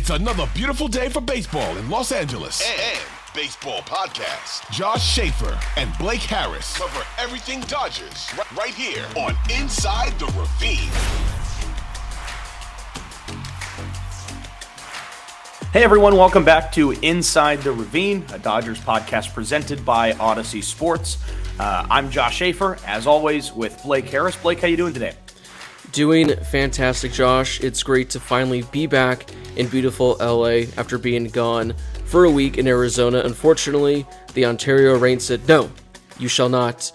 It's another beautiful day for baseball in Los Angeles. And baseball podcast. Josh Schaefer and Blake Harris Cover everything Dodgers right here on Inside the Ravine. Hey everyone, welcome back to Inside the Ravine, a Dodgers podcast presented by Odyssey Sports. I'm Josh Schaefer, as always, with Blake Harris. Blake, how you doing today? Doing fantastic, Josh. It's great to finally be back in beautiful LA after being gone for a week in Arizona. Unfortunately, the Ontario rain said, no, you shall not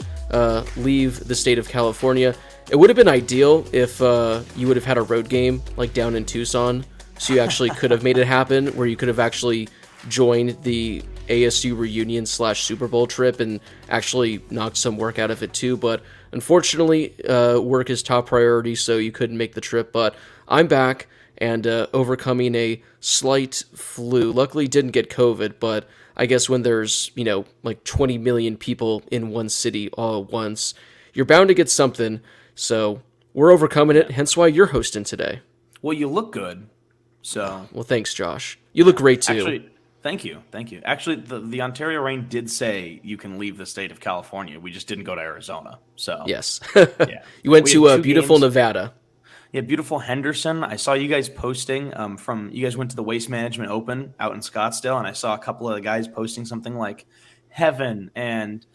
leave the state of California. It would have been ideal if you would have had a road game like down in Tucson, so you actually could have made it happen, where you could have actually joined the ASU reunion / Super Bowl trip and actually knocked some work out of it too. But unfortunately, work is top priority, so you couldn't make the trip. But I'm back and overcoming a slight flu. Luckily, didn't get COVID, but I guess when there's, like 20 million people in one city all at once, you're bound to get something. So we're overcoming it, hence why you're hosting today. Well, you look good. So, well, thanks, Josh. You look great too. Actually, thank you. Actually, the Ontario rain did say you can leave the state of California. We just didn't go to Arizona. So yes, yeah, you went to beautiful games. Nevada. Yeah, beautiful Henderson. I saw you guys posting you guys went to the Waste Management Open out in Scottsdale, and I saw a couple of the guys posting something like heaven and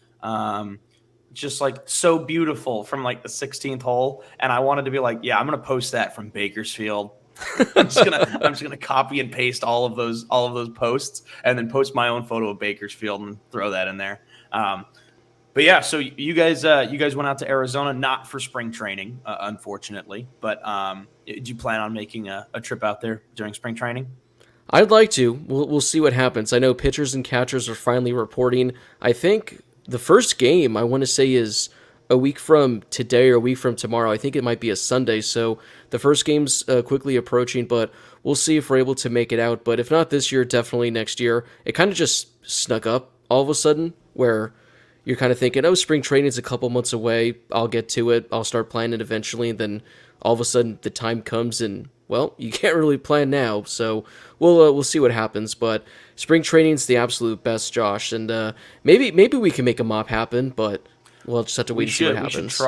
just like so beautiful from like the 16th hole, and I wanted to be like, yeah, I'm gonna post that from Bakersfield. I'm just gonna copy and paste all of those posts and then post my own photo of Bakersfield and throw that in there. But yeah, so you guys went out to Arizona, not for spring training, unfortunately. But did you plan on making a trip out there during spring training? I'd like to. We'll see what happens. I know pitchers and catchers are finally reporting. I think the first game, I want to say, is a week from today or a week from tomorrow. I think it might be a Sunday, so the first game's quickly approaching, but we'll see if we're able to make it out. But if not this year, definitely next year. It kind of just snuck up all of a sudden, where you're kind of thinking, oh, spring training's a couple months away, I'll get to it, I'll start planning it eventually, and then all of a sudden the time comes and, well, you can't really plan now, so we'll see what happens. But spring training's the absolute best, Josh, and maybe we can make a mop happen, but we'll just have to wait and see what happens.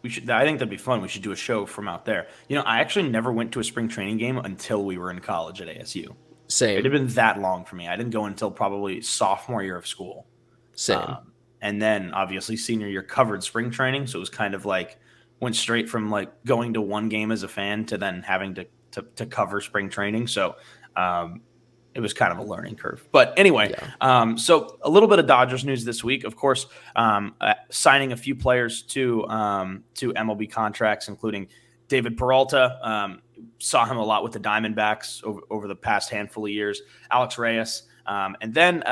We should try. I think that'd be fun. We should do a show from out there. I actually never went to a spring training game until we were in college at ASU. Same. It had been that long for me. I didn't go until probably sophomore year of school. Same. And then obviously senior year covered spring training. So it was kind of like went straight from like going to one game as a fan to then having to cover spring training. So it was kind of a learning curve. But anyway, so a little bit of Dodgers news this week. Of course, signing a few players to MLB contracts, including David Peralta. Saw him a lot with the Diamondbacks over the past handful of years. Alex Reyes. And then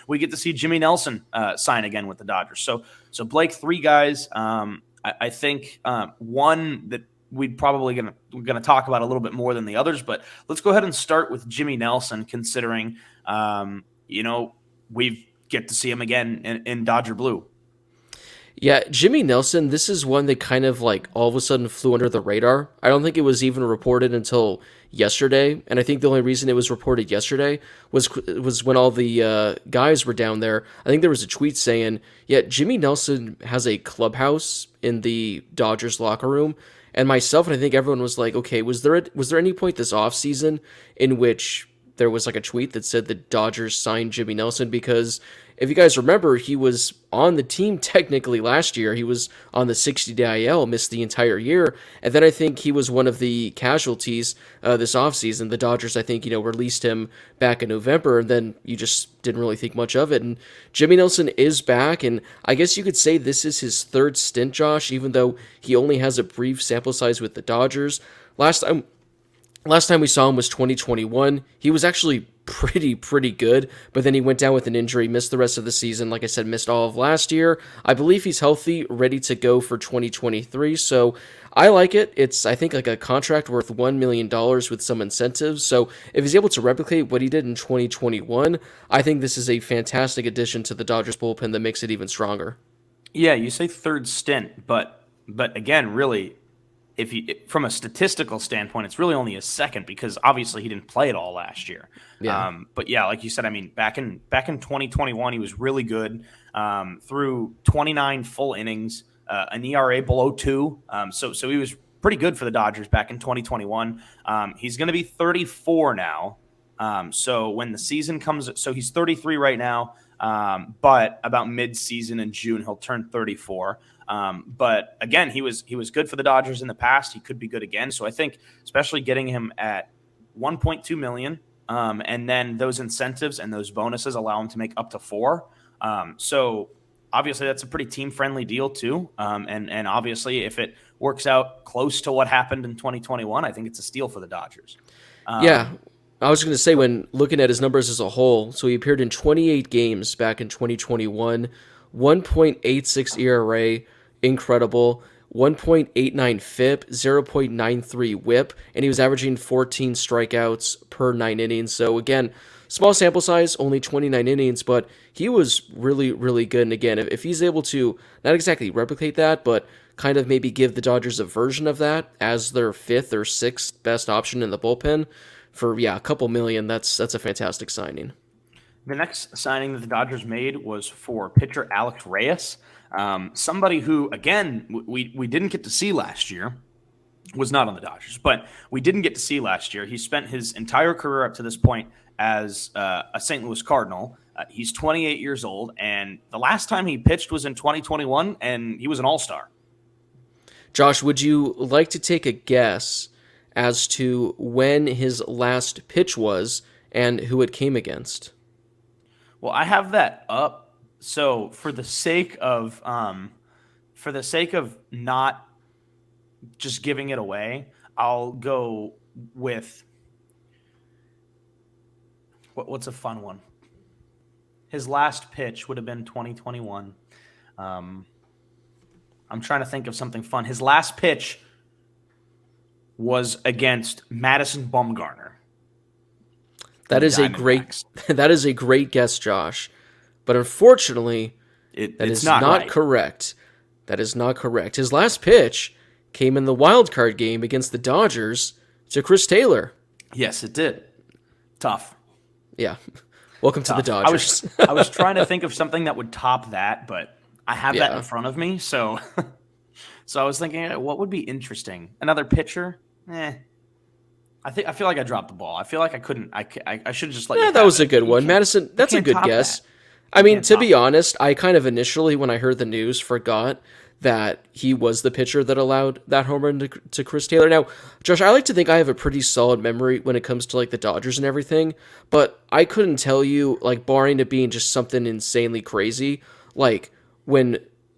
we get to see Jimmy Nelson sign again with the Dodgers. So Blake, three guys. I think one that we'd probably gonna talk about a little bit more than the others, but let's go ahead and start with Jimmy Nelson, considering we get to see him again in Dodger blue. Yeah, Jimmy Nelson, this is one that kind of like all of a sudden flew under the radar. I don't think it was even reported until yesterday, and I think the only reason it was reported yesterday was when all the guys were down there. I think there was a tweet saying, yeah, Jimmy Nelson has a clubhouse in the Dodgers locker room, and myself and I think everyone was like, okay, was there any point this offseason in which there was like a tweet that said the Dodgers signed Jimmy Nelson? Because if you guys remember, he was on the team technically last year. He was on the 60-day IL, missed the entire year. And then I think he was one of the casualties this offseason. The Dodgers, I think, released him back in November, and then you just didn't really think much of it. And Jimmy Nelson is back, and I guess you could say this is his third stint, Josh, even though he only has a brief sample size with the Dodgers. Last time we saw him was 2021. He was actually pretty good, but then he went down with an injury, missed the rest of the season. Like I said, missed all of last year. I believe he's healthy, ready to go for 2023. So I like it. It's, I think, like a contract worth $1 million with some incentives. So if he's able to replicate what he did in 2021, I think this is a fantastic addition to the Dodgers bullpen that makes it even stronger. Yeah, you say third stint, but again, really, if he, from a statistical standpoint, it's really only his second because obviously he didn't play it all last year. Yeah. But yeah, like you said, I mean, back in 2021, he was really good. Through 29 full innings, an ERA below 2. So he was pretty good for the Dodgers back in 2021. He's going to be 34 now. So when the season comes, so he's 33 right now. But about mid-season in June, he'll turn 34. But again, he was good for the Dodgers in the past. He could be good again. So I think, especially getting him at 1.2 million, and then those incentives and those bonuses allow him to make up to 4. So obviously that's a pretty team-friendly deal too. And obviously if it works out close to what happened in 2021, I think it's a steal for the Dodgers. Yeah. I was going to say, when looking at his numbers as a whole, so he appeared in 28 games back in 2021, 1.86 ERA, incredible, 1.89 FIP, 0.93 WHIP, and he was averaging 14 strikeouts per 9 innings. So again, small sample size, only 29 innings, but he was really, really good. And again, if he's able to not exactly replicate that, but kind of maybe give the Dodgers a version of that as their 5th or 6th best option in the bullpen, for a couple million, that's a fantastic signing. The next signing that the Dodgers made was for pitcher Alex Reyes, somebody who, again, we didn't get to see last year, was not on the Dodgers, but we didn't get to see last year. He spent his entire career up to this point as a St. Louis Cardinal. He's 28 years old, and the last time he pitched was in 2021, and he was an all-star. Josh, would you like to take a guess as to when his last pitch was and who it came against? Well, I have that up. So for the sake of not just giving it away, I'll go with what's a fun one. His last pitch would have been 2021. I'm trying to think of something fun. His last pitch was against Madison Bumgarner. That is a great guess, Josh. But unfortunately, that is not right. Correct. That is not correct. His last pitch came in the wild card game against the Dodgers to Chris Taylor. Yes, it did. Tough. Yeah. Welcome to the Dodgers. I was trying to think of something that would top that, but I have that in front of me, so I was thinking, what would be interesting? Another pitcher? I feel like I dropped the ball. I feel like I couldn't. I should have just let you. That was a good one, Madison. That's a good guess. I mean, to be honest, I kind of initially, when I heard the news, forgot that he was the pitcher that allowed that home run to Chris Taylor. Now, Josh, I like to think I have a pretty solid memory when it comes to like the Dodgers and everything, but I couldn't tell you, like, barring it being just something insanely crazy, like when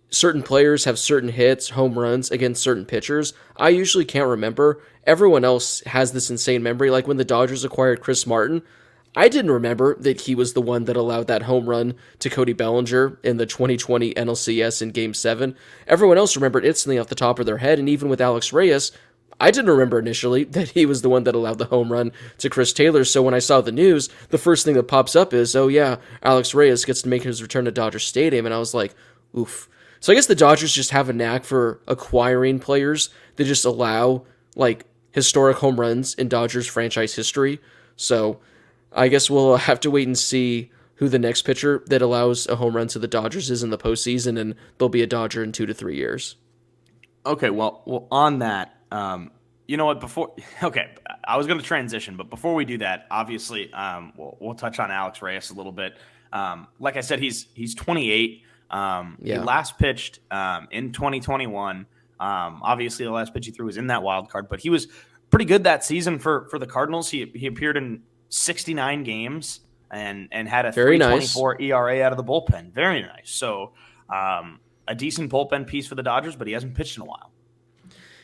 certain players have certain hits, home runs against certain pitchers, I usually can't remember. Everyone else has this insane memory. Like when the Dodgers acquired Chris Martin, I didn't remember that he was the one that allowed that home run to Cody Bellinger in the 2020 NLCS in Game 7. Everyone else remembered instantly off the top of their head, and even with Alex Reyes, I didn't remember initially that he was the one that allowed the home run to Chris Taylor. So when I saw the news, the first thing that pops up is, oh yeah, Alex Reyes gets to make his return to Dodger Stadium, and I was like, oof. So I guess the Dodgers just have a knack for acquiring players that just allow like historic home runs in Dodgers franchise history. So I guess we'll have to wait and see who the next pitcher that allows a home run to the Dodgers is in the postseason, and they'll be a Dodger in 2 to 3 years. Okay, well, on that, you know what? I was going to transition, but before we do that, obviously, we'll touch on Alex Reyes a little bit. Like I said, he's 28. He last pitched in 2021. Obviously, the last pitch he threw was in that wild card, but he was pretty good that season for the Cardinals. He appeared in 69 games and had a 3.24 ERA out of the bullpen. Very nice. So a decent bullpen piece for the Dodgers, but he hasn't pitched in a while.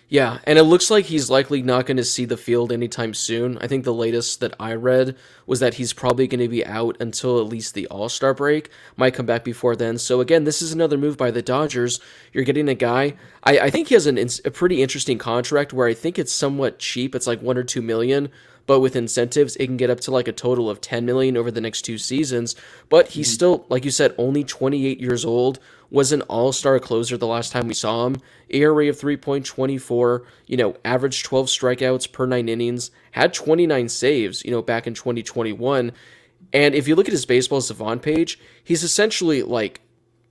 Yeah, and it looks like he's likely not going to see the field anytime soon. I think the latest that I read was that he's probably going to be out until at least the All-Star break. Might come back before then. So again, this is another move by the Dodgers. You're getting a guy. I think he has a pretty interesting contract where I think it's somewhat cheap. It's like $1 or $2 million, but with incentives, it can get up to like a total of 10 million over the next 2 seasons. But he's still, like you said, only 28 years old, was an all-star closer the last time we saw him. ERA of 3.24, averaged 12 strikeouts per 9 innings, had 29 saves, back in 2021. And if you look at his baseball savant page, he's essentially like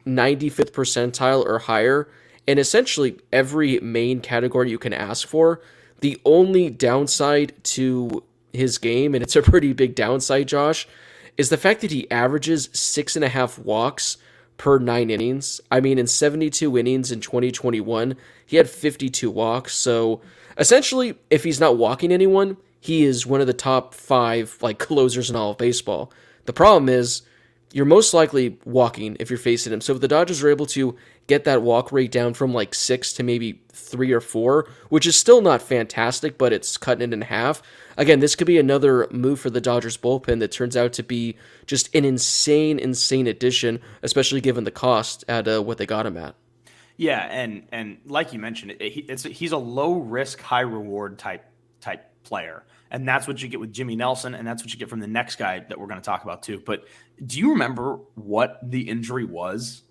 95th percentile or higher in essentially every main category you can ask for. The only downside to his game, and it's a pretty big downside, Josh, is the fact that he averages 6.5 walks per 9 innings. I mean, in 72 innings in 2021, he had 52 walks. So essentially, if he's not walking anyone, he is one of the top 5 like closers in all of baseball. The problem is you're most likely walking if you're facing him. So if the Dodgers are able to get that walk rate down from like 6 to maybe 3 or 4, which is still not fantastic, but it's cutting it in half. Again, this could be another move for the Dodgers bullpen that turns out to be just an insane addition, especially given the cost at what they got him at. Yeah, and like you mentioned, he's a low risk, high reward type player. And that's what you get with Jimmy Nelson, and that's what you get from the next guy that we're going to talk about too. But do you remember what the injury was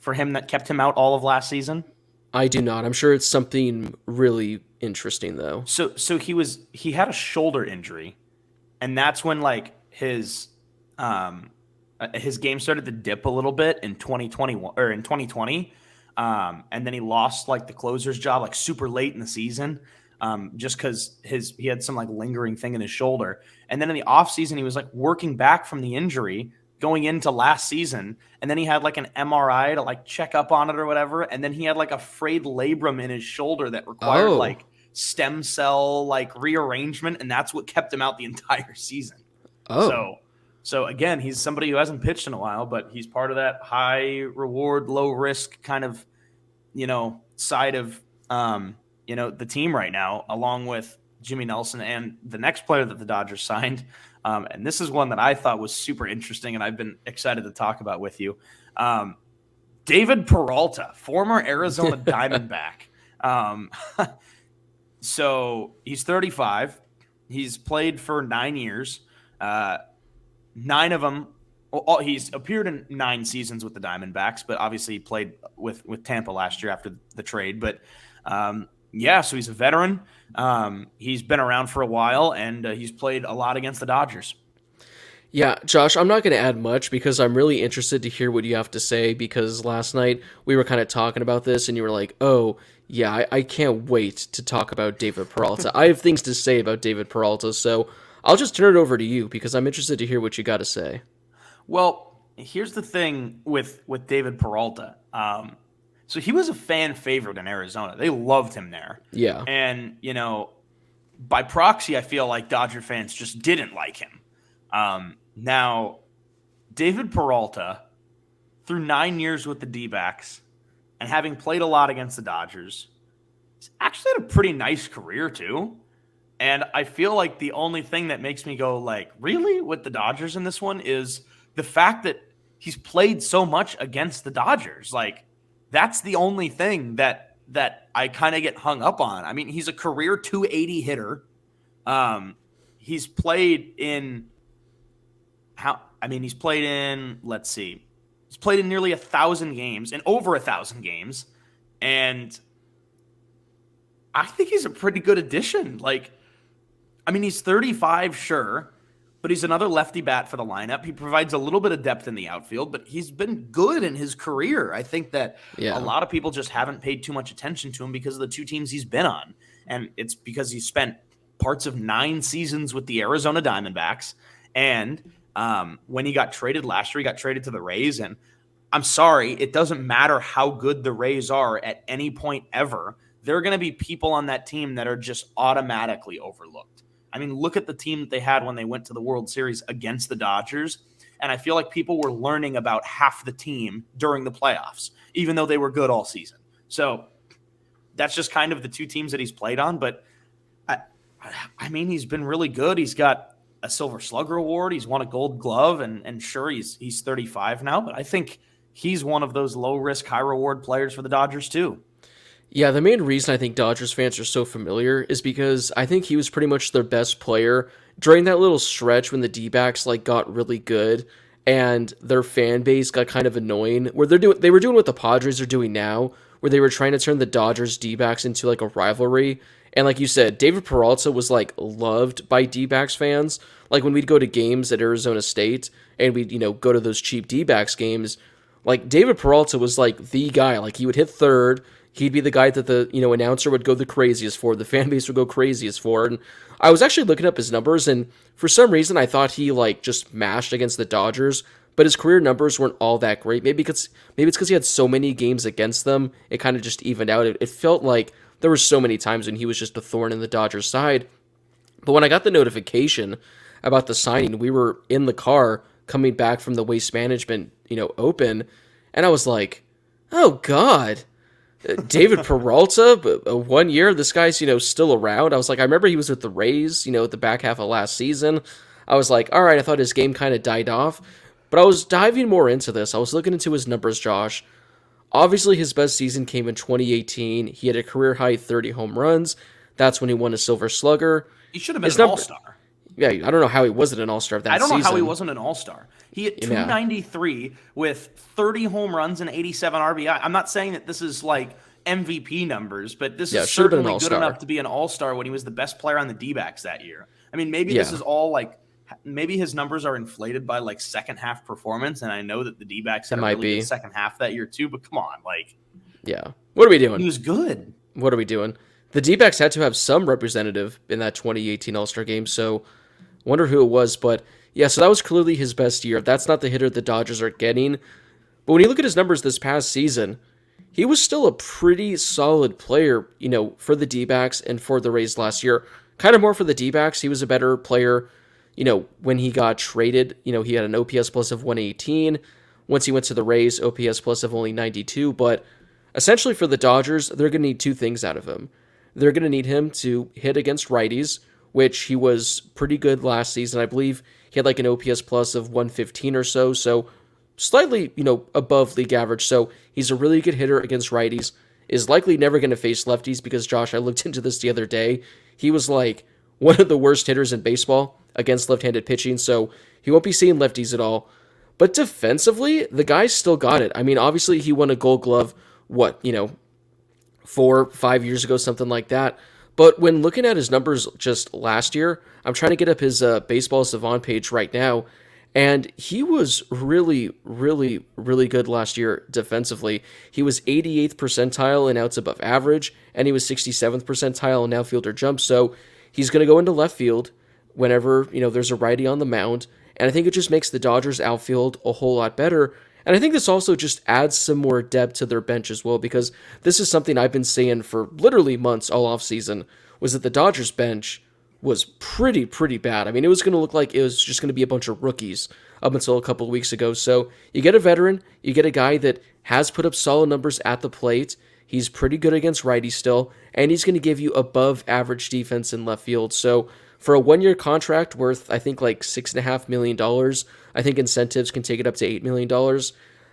for him that kept him out all of last season? I do not. I'm sure it's something really interesting though. So he had a shoulder injury, and that's when like his game started to dip a little bit in 2021 or in 2020. And then he lost like the closer's job like super late in the season. Just because he had some like lingering thing in his shoulder. And then in the offseason, he was like working back from the injury going into last season. And then he had like an MRI to like check up on it or whatever. And then he had like a frayed labrum in his shoulder that required like stem cell like rearrangement. And that's what kept him out the entire season. So again, he's somebody who hasn't pitched in a while, but he's part of that high reward, low risk kind of, side of, the team right now, along with Jimmy Nelson and the next player that the Dodgers signed. And this is one that I thought was super interesting, and I've been excited to talk about with you. David Peralta, former Arizona Diamondback. So he's 35. He's played for 9 years. 9 of them, he's appeared in 9 seasons with the Diamondbacks, but obviously he played with Tampa last year after the trade. But so he's a veteran. He's been around for a while, and he's played a lot against the Dodgers. Yeah, Josh, I'm not going to add much because I'm really interested to hear what you have to say, because last night we were kind of talking about this and you were like, oh, yeah, I can't wait to talk about David Peralta. I have things to say about David Peralta, so I'll just turn it over to you because I'm interested to hear what you got to say. Well, here's the thing with David Peralta. So he was a fan favorite in Arizona. They loved him there. Yeah. And, by proxy, I feel like Dodger fans just didn't like him. Now, David Peralta, through 9 years with the D-backs and having played a lot against the Dodgers, he's actually had a pretty nice career too. And I feel like the only thing that makes me go like, really, with the Dodgers in this one is the fact that he's played so much against the Dodgers. Like, that's the only thing that I kind of get hung up on. I mean, he's a career 280 hitter. He's played in let's see. He's played in nearly 1,000 games and over 1,000 games. And I think he's a pretty good addition. Like, I mean, he's 35, sure, but he's another lefty bat for the lineup. He provides a little bit of depth in the outfield, but he's been good in his career. I think that a lot of people just haven't paid too much attention to him because of the 2 teams he's been on. And it's because he spent parts of 9 seasons with the Arizona Diamondbacks. And when he got traded last year, he got traded to the Reyes. And I'm sorry, it doesn't matter how good the Reyes are at any point ever. There are going to be people on that team that are just automatically overlooked. I mean, look at the team that they had when they went to the World Series against the Dodgers. And I feel like people were learning about half the team during the playoffs, even though they were good all season. So that's just kind of the 2 teams that he's played on. But I mean, he's been really good. He's got a Silver Slugger award. He's won a Gold Glove, and sure, he's 35 now. But I think he's one of those low risk, high reward players for the Dodgers too. Yeah, the main reason I think Dodgers fans are so familiar is because I think he was pretty much their best player during that little stretch when the D-backs like got really good and their fan base got kind of annoying. Where they were doing what the Padres are doing now, where they were trying to turn the Dodgers D-backs into like a rivalry. And like you said, David Peralta was like loved by D-backs fans. Like when we'd go to games at Arizona State and we'd, go to those cheap D-backs games, like David Peralta was like the guy. Like he would hit third. He'd be the guy that the announcer would go the craziest for, the fan base would go craziest for. And I was actually looking up his numbers, and for some reason I thought he like just mashed against the Dodgers, but his career numbers weren't all that great. Maybe it's because he had so many games against them, it kind of just evened out. It felt like there were so many times when he was just a thorn in the Dodgers' side. But when I got the notification about the signing, we were in the car coming back from the Waste Management, Open, and I was like, oh God. David Peralta, 1 year, this guy's, still around. I was like, I remember he was with the Reyes, at the back half of last season. I was like, all right, I thought his game kind of died off. But I was diving more into this. I was looking into his numbers, Josh. Obviously, his best season came in 2018. He had a career-high 30 home runs. That's when he won a Silver Slugger. He should have been an all-star. Yeah, I don't know how he wasn't an all-star that season. I don't know how he wasn't an all-star. He hit 293 with 30 home runs and 87 RBI. I'm not saying that this is like MVP numbers, but this is certainly good enough to be an all-star when he was the best player on the D-backs that year. I mean, maybe this is all like, maybe his numbers are inflated by like second half performance, and I know that the D-backs had a really good second half that year too, but come on, like. Yeah. What are we doing? He was good. What are we doing? The D-backs had to have some representative in that 2018 All-Star game, so wonder who it was, but yeah, so that was clearly his best year. That's not the hitter the Dodgers are getting. But when you look at his numbers this past season, he was still a pretty solid player, for the D-backs and for the Rays last year. Kind of more for the D-backs. He was a better player, when he got traded. He had an OPS plus of 118. Once he went to the Rays, OPS plus of only 92. But essentially for the Dodgers, they're going to need two things out of him. They're going to need him to hit against righties, which he was pretty good last season. I believe he had like an OPS plus of 115 or so, so slightly, above league average. So he's a really good hitter against righties, is likely never going to face lefties because, Josh, I looked into this the other day. He was like one of the worst hitters in baseball against left-handed pitching, so he won't be seeing lefties at all. But defensively, the guy's still got it. I mean, obviously he won a Gold Glove, 4-5 years ago, something like that. But when looking at his numbers just last year, I'm trying to get up his Baseball Savant page right now, and he was really, really, really good last year defensively. He was 88th percentile in outs above average, and he was 67th percentile in outfielder jump. So he's going to go into left field whenever there's a righty on the mound, and I think it just makes the Dodgers outfield a whole lot better. And I think this also just adds some more depth to their bench as well, because this is something I've been saying for literally months all offseason, was that the Dodgers bench was pretty bad. I mean, it was going to look like it was just going to be a bunch of rookies up until a couple of weeks ago. So you get a veteran, you get a guy that has put up solid numbers at the plate. He's pretty good against righties still, and he's going to give you above average defense in left field. So for a 1-year contract worth, I think, like $6.5 million, I think incentives can take it up to $8 million.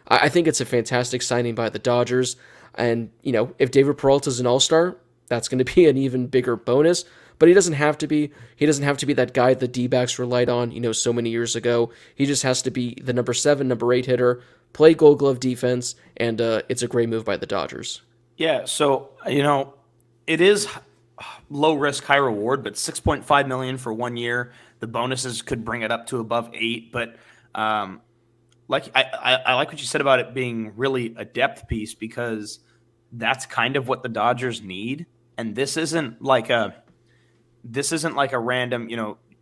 I think it's a fantastic signing by the Dodgers. And, if David Peralta's an all-star, that's going to be an even bigger bonus. But he doesn't have to be. He doesn't have to be that guy the D-backs relied on, so many years ago. He just has to be the number 7, number 8 hitter, play Gold Glove defense, and it's a great move by the Dodgers. Yeah, so, it is low risk, high reward, but $6.5 million for 1 year. The bonuses could bring it up to above 8, but like I like what you said about it being really a depth piece, because that's kind of what the Dodgers need. And this isn't like a random,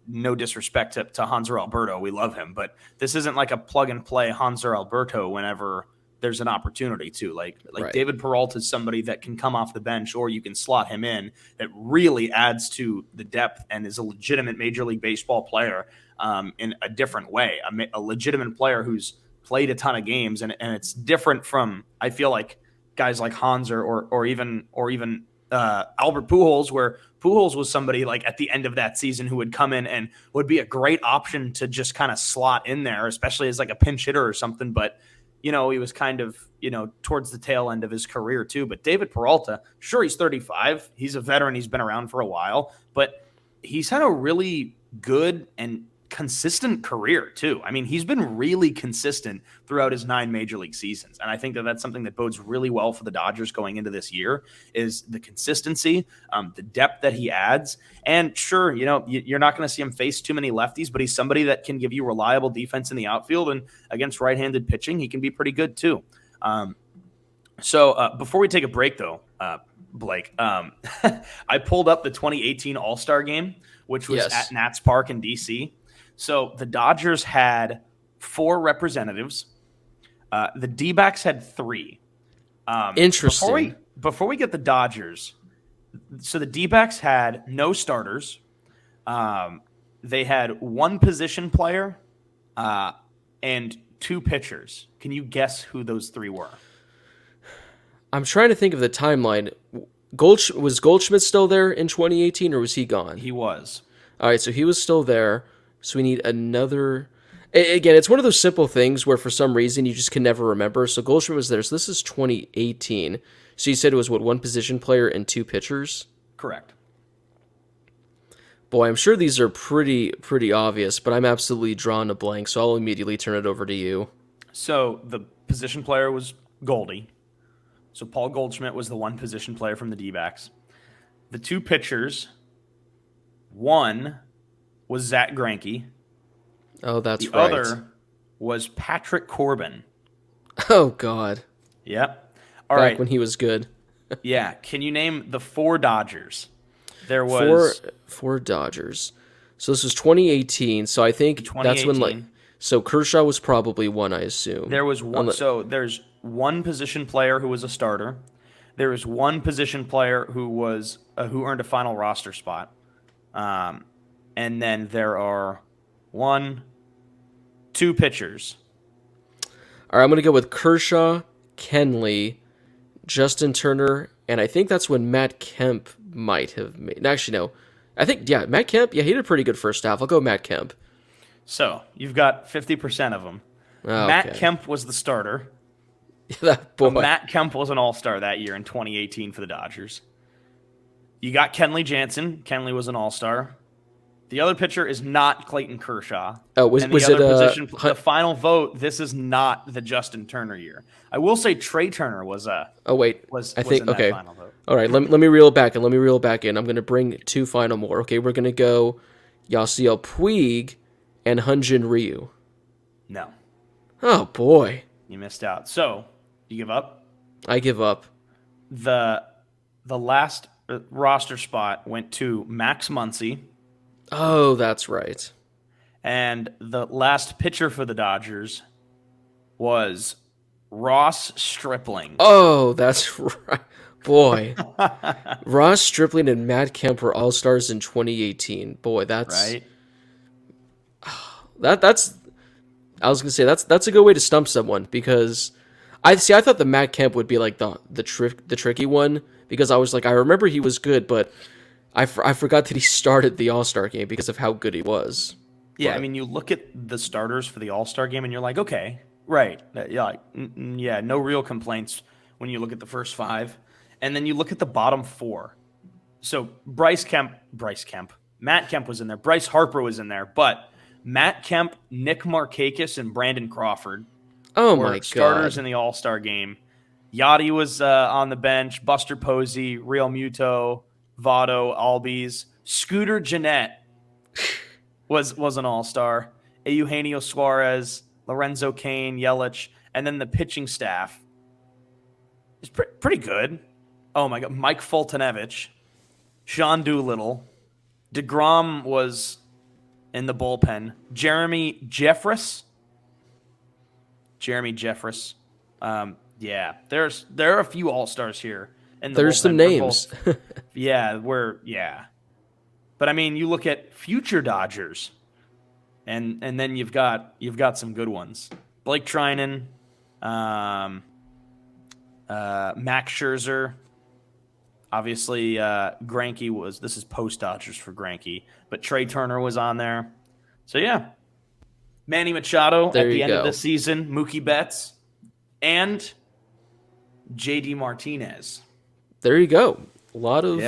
no disrespect to Hanser Alberto, we love him, but this isn't like a plug and play Hanser Alberto whenever there's an opportunity to. Like right. David Peralta is somebody that can come off the bench, or you can slot him in, that really adds to the depth and is a legitimate Major League Baseball player in a different way, a legitimate player who's played a ton of games, and it's different from, I feel like, guys like Hanser or even Albert Pujols, where Pujols was somebody like at the end of that season who would come in and would be a great option to just kind of slot in there, especially as like a pinch hitter or something. But he was kind of, towards the tail end of his career too. But David Peralta, sure, he's 35. He's a veteran. He's been around for a while, but he's had a really good and consistent career too. I mean, he's been really consistent throughout his 9 major league seasons. And I think that that's something that bodes really well for the Dodgers going into this year is the consistency, the depth that he adds. And sure, you're not going to see him face too many lefties, but he's somebody that can give you reliable defense in the outfield, and against right-handed pitching, he can be pretty good too. So before we take a break though, Blake, I pulled up the 2018 All-Star game, which was at Nats Park in DC. So the Dodgers had 4 representatives. The D-backs had 3. Interesting. Before we get the Dodgers, so the D-backs had no starters. They had 1 position player and 2 pitchers. Can you guess who those 3 were? I'm trying to think of the timeline. Was Goldschmidt still there in 2018, or was he gone? He was. All right, so he was still there. So we need another. Again, it's one of those simple things where for some reason you just can never remember. So Goldschmidt was there. So this is 2018. So you said it was 1 position player and 2 pitchers? Correct. Boy, I'm sure these are pretty obvious, but I'm absolutely drawing a blank. So I'll immediately turn it over to you. So the position player was Goldie. So Paul Goldschmidt was the 1 position player from the D-backs. The 2 pitchers, one was Zach Greinke. Oh, that's right. The other was Patrick Corbin. Oh, God. Yep. All right. Back when he was good. Yeah. Can you name the 4 Dodgers? There was... Four Dodgers. So this was 2018, so I think that's when, so Kershaw was probably 1, I assume. There was one. So there's 1 position player who was a starter. There was 1 position player who was who earned a final roster spot. And then there are 2 pitchers. All right, I'm going to go with Kershaw, Kenley, Justin Turner, and I think that's when Matt Kemp might have made. Actually, no. I think, Matt Kemp. Yeah, he did a pretty good first half. I'll go Matt Kemp. So you've got 50% of them. Okay. Matt Kemp was the starter. That boy. Matt Kemp was an all-star that year in 2018 for the Dodgers. You got Kenley Jansen. Kenley was an all-star. The other pitcher is not Clayton Kershaw. Oh, was it the final vote? This is not the Justin Turner year. I will say Trey Turner was a. Oh wait, was I think in that okay. final vote. All right, let me reel it back in. I'm going to bring 2 final more. Okay, we're going to go Yasiel Puig and Hyun-Jin Ryu. No. Oh boy, you missed out. So you give up? I give up. The last roster spot went to Max Muncy. Oh, that's right. And the last pitcher for the Dodgers was Ross Stripling. Oh, that's right. Boy. Ross Stripling and Matt Kemp were all-stars in 2018. Boy, that's... Right? That's... I was going to say, that's a good way to stump someone, because... I thought the Matt Kemp would be like the tricky one, because I was like, I remember he was good, but I forgot that he started the All-Star game because of how good he was. Yeah, but, I mean, you look at the starters for the All-Star game and you're like, okay, right. Yeah, no real complaints when you look at the first 5. And then you look at the bottom 4. So Matt Kemp was in there. Bryce Harper was in there. But Matt Kemp, Nick Markakis, and Brandon Crawford were starters in the All-Star game. Yachty was on the bench. Buster Posey, Real Muto, Votto, Albies. Scooter Gennett was an all-star. Eugenio Suarez, Lorenzo Cain, Yelich, and then the pitching staff is pretty good. Oh my God, Mike Fultonevich, Sean Doolittle, DeGrom was in the bullpen. Jeremy Jeffress. Yeah, there are a few all-stars here. There's some names. Yeah. But I mean, you look at future Dodgers, and then you've got some good ones. Blake Trinan, Max Scherzer. Obviously, Greinke this is post Dodgers for Greinke, but Trey Turner was on there. So yeah, Manny Machado at the end of the season. Mookie Betts. and JD Martinez. There you go. A lot of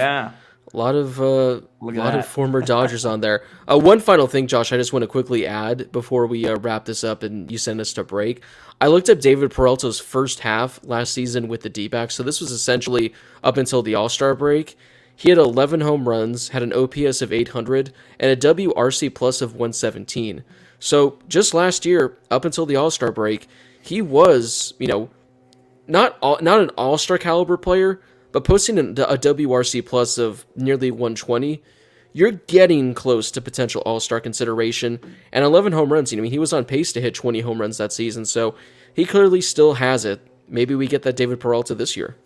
Look at that. former Dodgers on there. One final thing, Josh, I just want to quickly add before we wrap this up and you send us to break. I looked up David Peralta's first half last season with the D-backs, so this was essentially up until the All-Star break. He had 11 home runs, had an OPS of 800, and a WRC plus of 117. So just last year, up until the All-Star break, he was, not an All-Star caliber player, but posting a WRC plus of nearly 120, you're getting close to potential All-Star consideration. And 11 home runs, he was on pace to hit 20 home runs that season, so he clearly still has it. Maybe we get that David Peralta this year.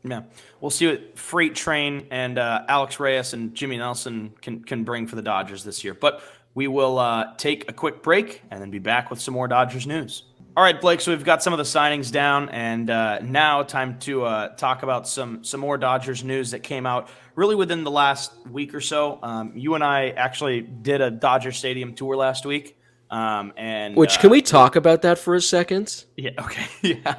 Yeah, we'll see what Freight Train and Alex Reyes and Jimmy Nelson can bring for the Dodgers this year. But we will take a quick break and then be back with some more Dodgers news. All right, Blake, so we've got some of the signings down, and now time to talk about some more Dodgers news that came out really within the last week or so. You and I actually did a Dodger Stadium tour last week. Can we talk about that for a second? Yeah, okay, yeah.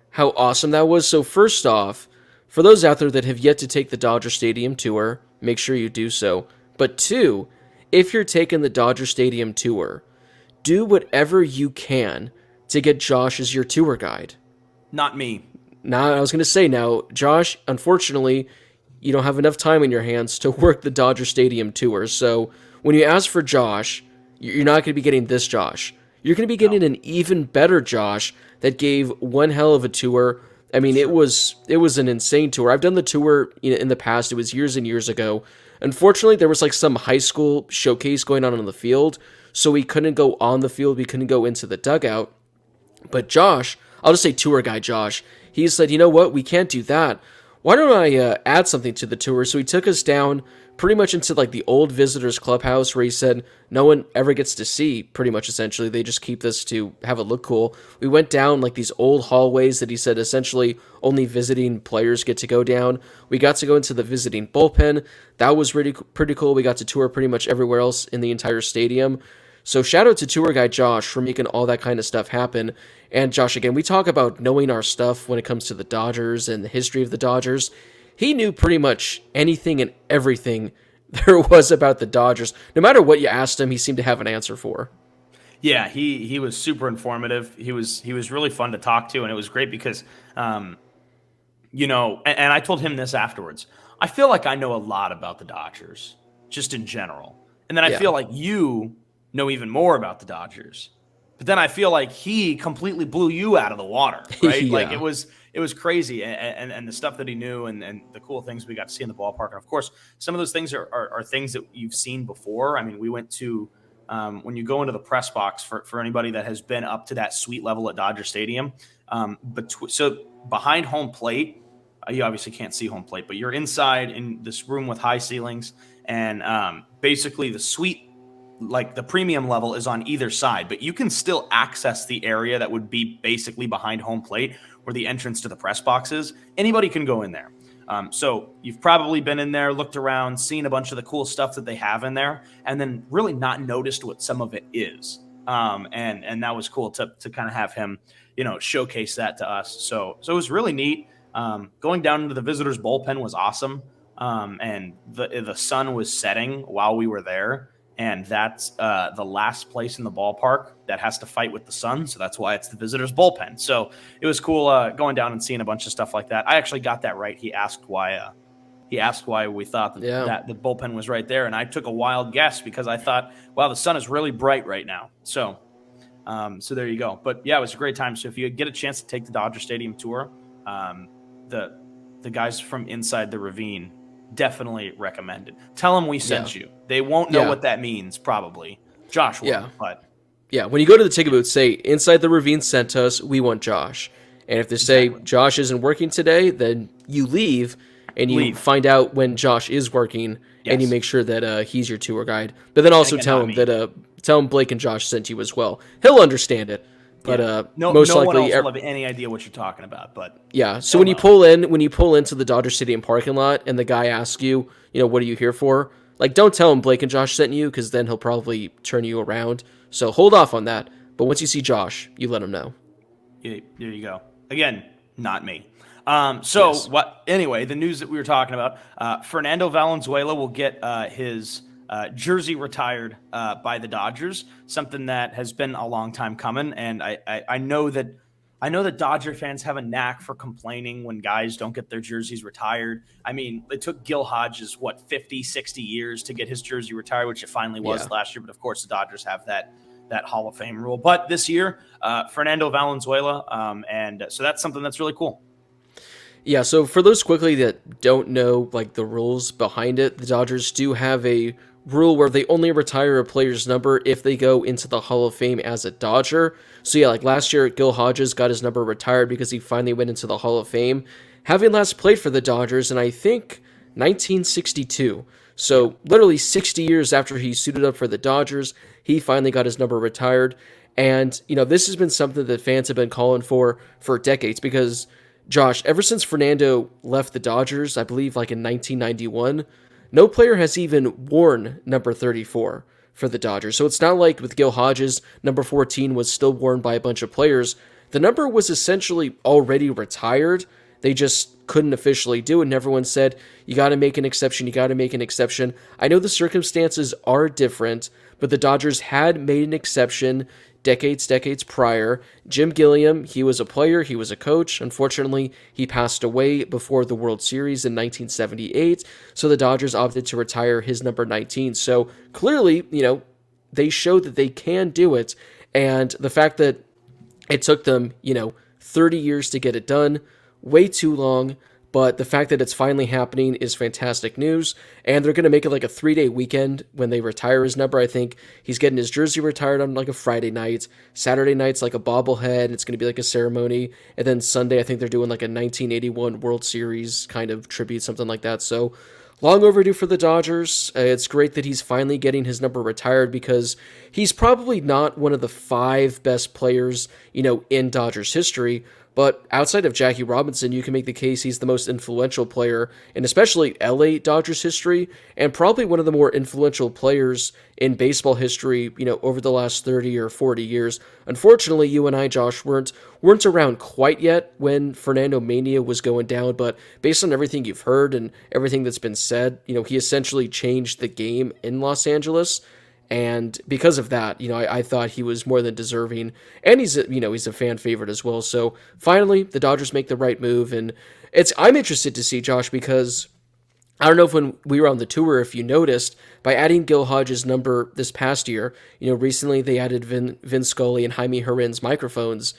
How awesome that was. So first off, for those out there that have yet to take the Dodger Stadium tour, make sure you do so. But two, if you're taking the Dodger Stadium tour, do whatever you can to get Josh as your tour guide. Not me. Now, I was going to say now, Josh, unfortunately, you don't have enough time in your hands to work the Dodger Stadium tour. So when you ask for Josh, you're not going to be getting this Josh. You're going to be getting an even better Josh that gave one hell of a tour. I mean, it was an insane tour. I've done the tour in the past. It was years and years ago. Unfortunately, there was like some high school showcase going on the field, so we couldn't go on the field. We couldn't go into the dugout. But Josh, I'll just say tour guide Josh, he said, you know what, we can't do that. Why don't I add something to the tour? So he took us down pretty much into like the old visitors clubhouse where he said no one ever gets to see, pretty much essentially. They just keep this to have it look cool. We went down like these old hallways that he said essentially only visiting players get to go down. We got to go into the visiting bullpen. That was really pretty cool. We got to tour pretty much everywhere else in the entire stadium. So shout out to tour guide Josh for making all that kind of stuff happen. And Josh, again, we talk about knowing our stuff when it comes to the Dodgers and the history of the Dodgers. He knew pretty much anything and everything there was about the Dodgers. No matter what you asked him, he seemed to have an answer for. Yeah, he was super informative. He was really fun to talk to, and it was great because, and I told him this afterwards. I feel like I know a lot about the Dodgers, just in general. And then I feel like you know even more about the Dodgers. But then I feel like he completely blew you out of the water, right? Yeah. Like it was crazy, and the stuff that he knew and the cool things we got to see in the ballpark. And of course, some of those things are things that you've seen before. I mean, we went to when you go into the press box for anybody that has been up to that suite level at Dodger Stadium. So behind home plate, you obviously can't see home plate, but you're inside in this room with high ceilings, and basically the suite, like the premium level, is on either side, but you can still access the area that would be basically behind home plate where the entrance to the press box is. Anybody can go in there. So you've probably been in there, looked around, seen a bunch of the cool stuff that they have in there, and then really not noticed what some of it is. And that was cool to kind of have him, showcase that to us. So it was really neat. Going down into the visitors bullpen was awesome. And the sun was setting while we were there. And that's the last place in the ballpark that has to fight with the sun. So that's why it's the visitors bullpen. So it was cool going down and seeing a bunch of stuff like that. I actually got that right. He asked why we thought that the bullpen was right there. And I took a wild guess because I thought, wow, the sun is really bright right now. So there you go. But yeah, it was a great time. So if you get a chance to take the Dodger Stadium tour, the guys from inside the Ravine, definitely recommended. Tell them we sent you. They won't know what that means, probably. Josh will, but... Yeah, when you go to the ticket booth, say, Inside the Ravine sent us, we want Josh. And if they say Josh isn't working today, then you leave and you find out when Josh is working, and you make sure that he's your tour guide. But then also tell him Blake and Josh sent you as well. He'll understand it. But no most likely, one else will have any idea what you're talking about. But so when you pull into the Dodger Stadium parking lot, and the guy asks you, what are you here for? Like, don't tell him Blake and Josh sent you, because then he'll probably turn you around. So hold off on that. But once you see Josh, you let him know. Yeah, there you go. Again, not me. Yes. Anyway, the news that we were talking about, Fernando Valenzuela will get his jersey retired by the Dodgers, something that has been a long time coming. And I know that Dodger fans have a knack for complaining when guys don't get their jerseys retired. I mean, it took Gil Hodges, 50, 60 years to get his jersey retired, which it finally was last year. But of course, the Dodgers have that Hall of Fame rule. But this year, Fernando Valenzuela, and so that's something that's really cool. Yeah, so for those quickly that don't know like the rules behind it, the Dodgers do have a rule where they only retire a player's number if they go into the Hall of Fame as a Dodger. So yeah, like last year, Gil Hodges got his number retired because he finally went into the Hall of Fame, having last played for the Dodgers in I think 1962. So literally 60 years after he suited up for the Dodgers, he finally got his number retired. And, this has been something that fans have been calling for decades because, Josh, ever since Fernando left the Dodgers, I believe like in 1991, no player has even worn number 34 for the Dodgers. So it's not like with Gil Hodges, number 14 was still worn by a bunch of players. The number was essentially already retired. They just couldn't officially do it, and everyone said, you got to make an exception, you got to make an exception. I know the circumstances are different, but the Dodgers had made an exception decades prior. Jim Gilliam, he was a player, he was a coach. Unfortunately, he passed away before the World Series in 1978, so the Dodgers opted to retire his number 19. So clearly, they showed that they can do it, and the fact that it took them, 30 years to get it done, way too long, but the fact that it's finally happening is fantastic news, and they're going to make it like a 3-day weekend when they retire his number. I think he's getting his jersey retired on like a Friday night. Saturday night's like a bobblehead, it's going to be like a ceremony, and then Sunday I think they're doing like a 1981 World Series kind of tribute, something like that. So long overdue for the Dodgers. It's great that he's finally getting his number retired because he's probably not one of the 5 best players, in Dodgers history. But outside of Jackie Robinson, you can make the case he's the most influential player in especially LA Dodgers history, and probably one of the more influential players in baseball history, over the last 30 or 40 years. Unfortunately, you and I, Josh, weren't around quite yet when Fernando Mania was going down, but based on everything you've heard and everything that's been said, he essentially changed the game in Los Angeles. And because of that, I thought he was more than deserving, and he's a fan favorite as well. So finally, the Dodgers make the right move, and I'm interested to see, Josh, because I don't know if when we were on the tour, if you noticed, by adding Gil Hodges' number this past year, recently they added Vin Scully and Jaime Herrera's microphones.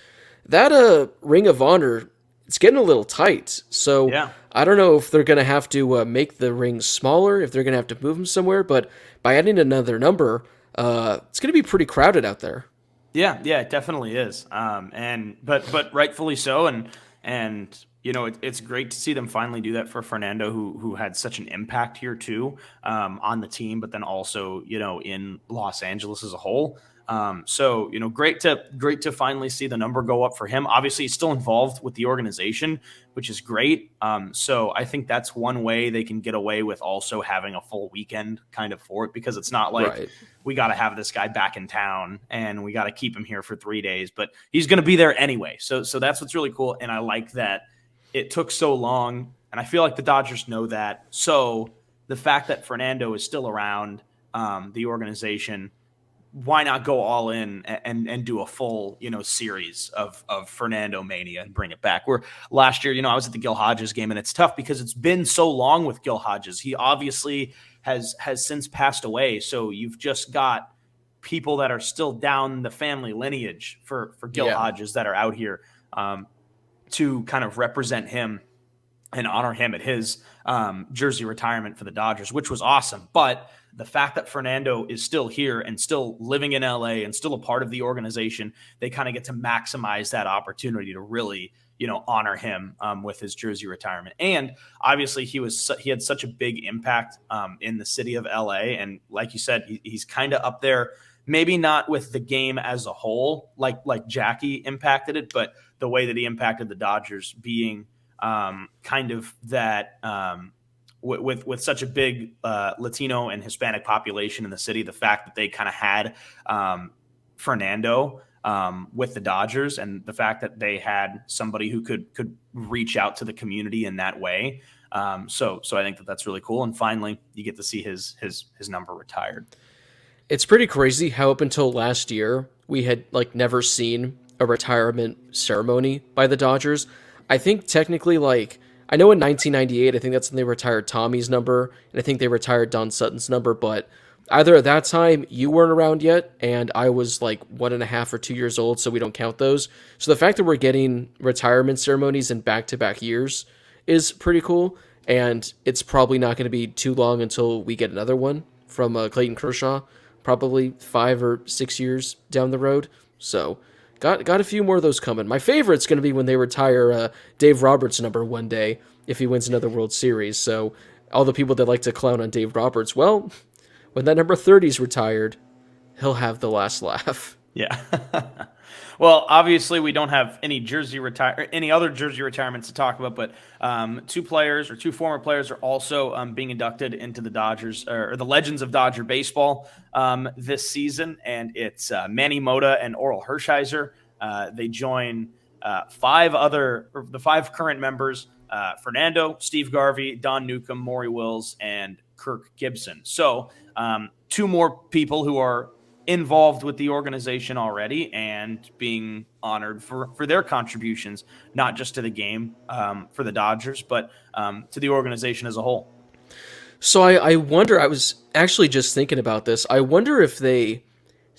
That Ring of Honor, it's getting a little tight. So yeah. I don't know if they're going to have to make the ring smaller, if they're going to have to move them somewhere, but by adding another number, it's going to be pretty crowded out there. Yeah, it definitely is. But rightfully so, and it's great to see them finally do that for Fernando, who had such an impact here too, on the team, but then also in Los Angeles as a whole. So great to finally see the number go up for him. Obviously, he's still involved with the organization, which is great. So I think that's one way they can get away with also having a full weekend kind of for it, because it's not like we got to have this guy back in town and we got to keep him here for 3 days, but he's going to be there anyway. So that's what's really cool. And I like that it took so long, and I feel like the Dodgers know that. So the fact that Fernando is still around the organization, why not go all in and do a full, series of Fernando Mania and bring it back? Where last year, I was at the Gil Hodges game, and it's tough because it's been so long with Gil Hodges. He obviously has since passed away. So you've just got people that are still down the family lineage for Gil Hodges that are out here to kind of represent him and honor him at his jersey retirement for the Dodgers, which was awesome. But the fact that Fernando is still here and still living in LA and still a part of the organization, they kind of get to maximize that opportunity to really, honor him with his jersey retirement. And obviously he had such a big impact in the city of LA. And like you said, he's kind of up there, maybe not with the game as a whole, like Jackie impacted it, but the way that he impacted the Dodgers being kind of that with such a big Latino and Hispanic population in the city, the fact that they kind of had Fernando with the Dodgers, and the fact that they had somebody who could reach out to the community in that way. So I think that that's really cool. And finally, you get to see his number retired. It's pretty crazy how up until last year we had like never seen a retirement ceremony by the Dodgers. I think technically, like, I know in 1998, I think that's when they retired Tommy's number, and I think they retired Don Sutton's number, but either at that time you weren't around yet, and I was like 1.5 or 2 years old, so we don't count those. So the fact that we're getting retirement ceremonies in back-to-back years is pretty cool, and it's probably not going to be too long until we get another one from Clayton Kershaw, probably 5 or 6 years down the road. So got a few more of those coming. My favorite's going to be when they retire Dave Roberts' number one day if he wins another World Series. So all the people that like to clown on Dave Roberts, well, when that number 30 is retired, he'll have the last laugh. Yeah. Well, obviously we don't have any other jersey retirements to talk about, but two former players are also being inducted into the Dodgers or the Legends of Dodger baseball this season, and it's Manny Mota and Oral Hershiser. They join the five current members: Fernando, Steve Garvey, Don Newcomb, Maury Wills, and Kirk Gibson. So two more people who are involved with the organization already and being honored for their contributions, not just to the game for the Dodgers, but to the organization as a whole. So I wonder, I was actually just thinking about this. I wonder if they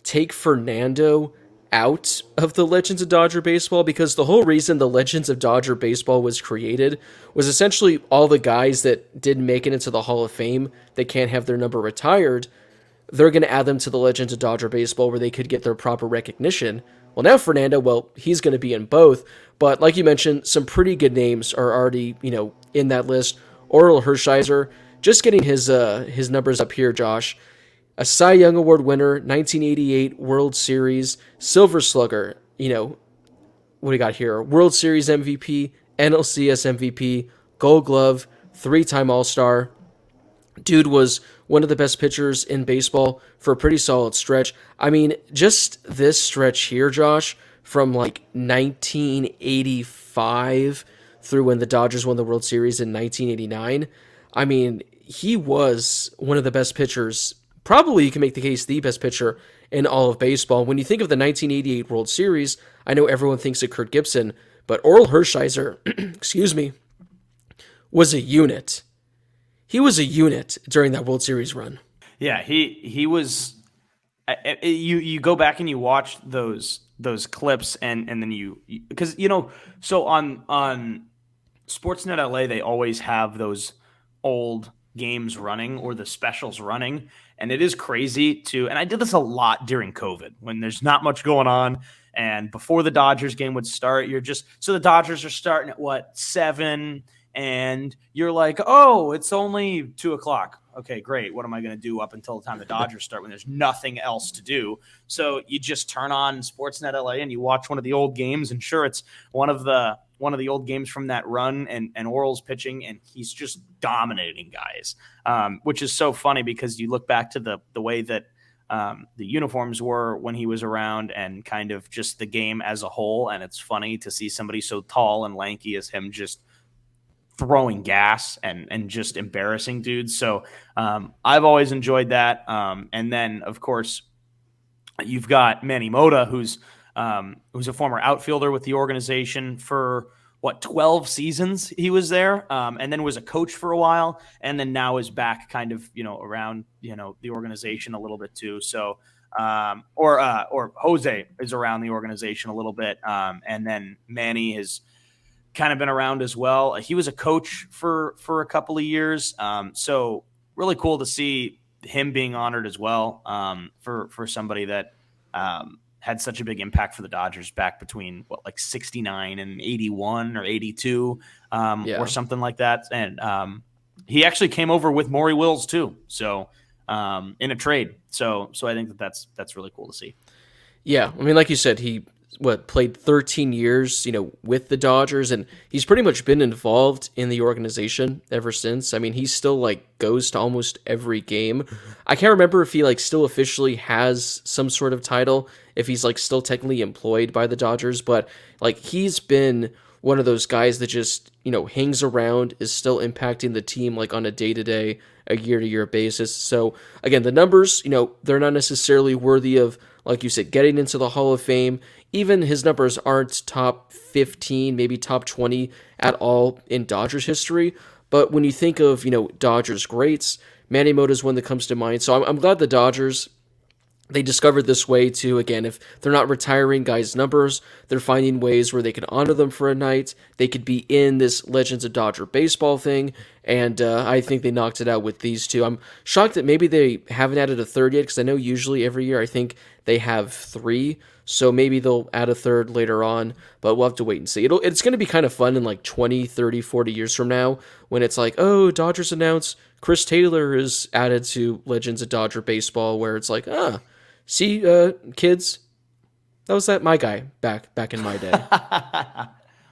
take Fernando out of the Legends of Dodger Baseball, because the whole reason the Legends of Dodger Baseball was created was essentially all the guys that didn't make it into the Hall of Fame, they can't have their number retired, they're going to add them to the Legends of Dodger Baseball where they could get their proper recognition. Well, now Fernando, well, he's going to be in both, but like you mentioned, some pretty good names are already, in that list. Oral Hershiser, just getting his numbers up here, Josh. A Cy Young Award winner, 1988 World Series, Silver Slugger, what do you got here? World Series MVP, NLCS MVP, Gold Glove, 3-time All-Star. Dude was one of the best pitchers in baseball for a pretty solid stretch. I mean, just this stretch here, Josh, from like 1985 through when the Dodgers won the World Series in 1989. I mean, he was one of the best pitchers. Probably you can make the case the best pitcher in all of baseball. When you think of the 1988 World Series, I know everyone thinks of Kurt Gibson, but Oral Hershiser, was a unit. He was a unit during that World Series run. Yeah, he was. You go back and you watch those clips, and then because so on Sportsnet LA they always have those old games running or the specials running, and it is crazy and I did this a lot during COVID when there's not much going on, and before the Dodgers game would start, so the Dodgers are starting at 7. And you're like, oh, it's only 2:00. Okay, great. What am I going to do up until the time the Dodgers start when there's nothing else to do? So you just turn on Sportsnet LA and you watch one of the old games. And sure, it's one of the old games from that run, and Oral's pitching, and he's just dominating guys, which is so funny because you look back to the way that the uniforms were when he was around and kind of just the game as a whole. And it's funny to see somebody so tall and lanky as him just throwing gas and just embarrassing dudes. So I've always enjoyed that. And then, of course, you've got Manny Mota, who's a former outfielder with the organization for 12 seasons he was there, and then was a coach for a while, and then now is back kind of around the organization a little bit too. So or Jose is around the organization a little bit, and then Manny has kind of been around as well. He was a coach for a couple of years. So really cool to see him being honored as well, for somebody that had such a big impact for the Dodgers back between 69 and 81 or 82, or something like that. And he actually came over with Maury Wills too. So in a trade. So I think that's really cool to see. Yeah. I mean, like you said, he played 13 years, with the Dodgers, and he's pretty much been involved in the organization ever since. I mean, he still like goes to almost every game. I can't remember if he like still officially has some sort of title, if he's like still technically employed by the Dodgers, but like he's been one of those guys that just, hangs around, is still impacting the team like on a day-to-day, a year-to-year basis. So again, the numbers, they're not necessarily worthy of, like you said, getting into the Hall of Fame. Even his numbers aren't top 15, maybe top 20 at all in Dodgers history. But when you think of, Dodgers greats, Manny Mota is one that comes to mind. So I'm glad the Dodgers, they discovered this way to, again, if they're not retiring guys' numbers, they're finding ways where they can honor them for a night. They could be in this Legends of Dodger baseball thing, and I think they knocked it out with these two. I'm shocked that maybe they haven't added a third yet, because I know usually every year I think they have 3, so maybe they'll add a third later on, but we'll have to wait and see. It's going to be kind of fun in like 20, 30, 40 years from now, when it's like, oh, Dodgers announce Chris Taylor is added to Legends of Dodger baseball, where it's like, see, kids, that was my guy back in my day.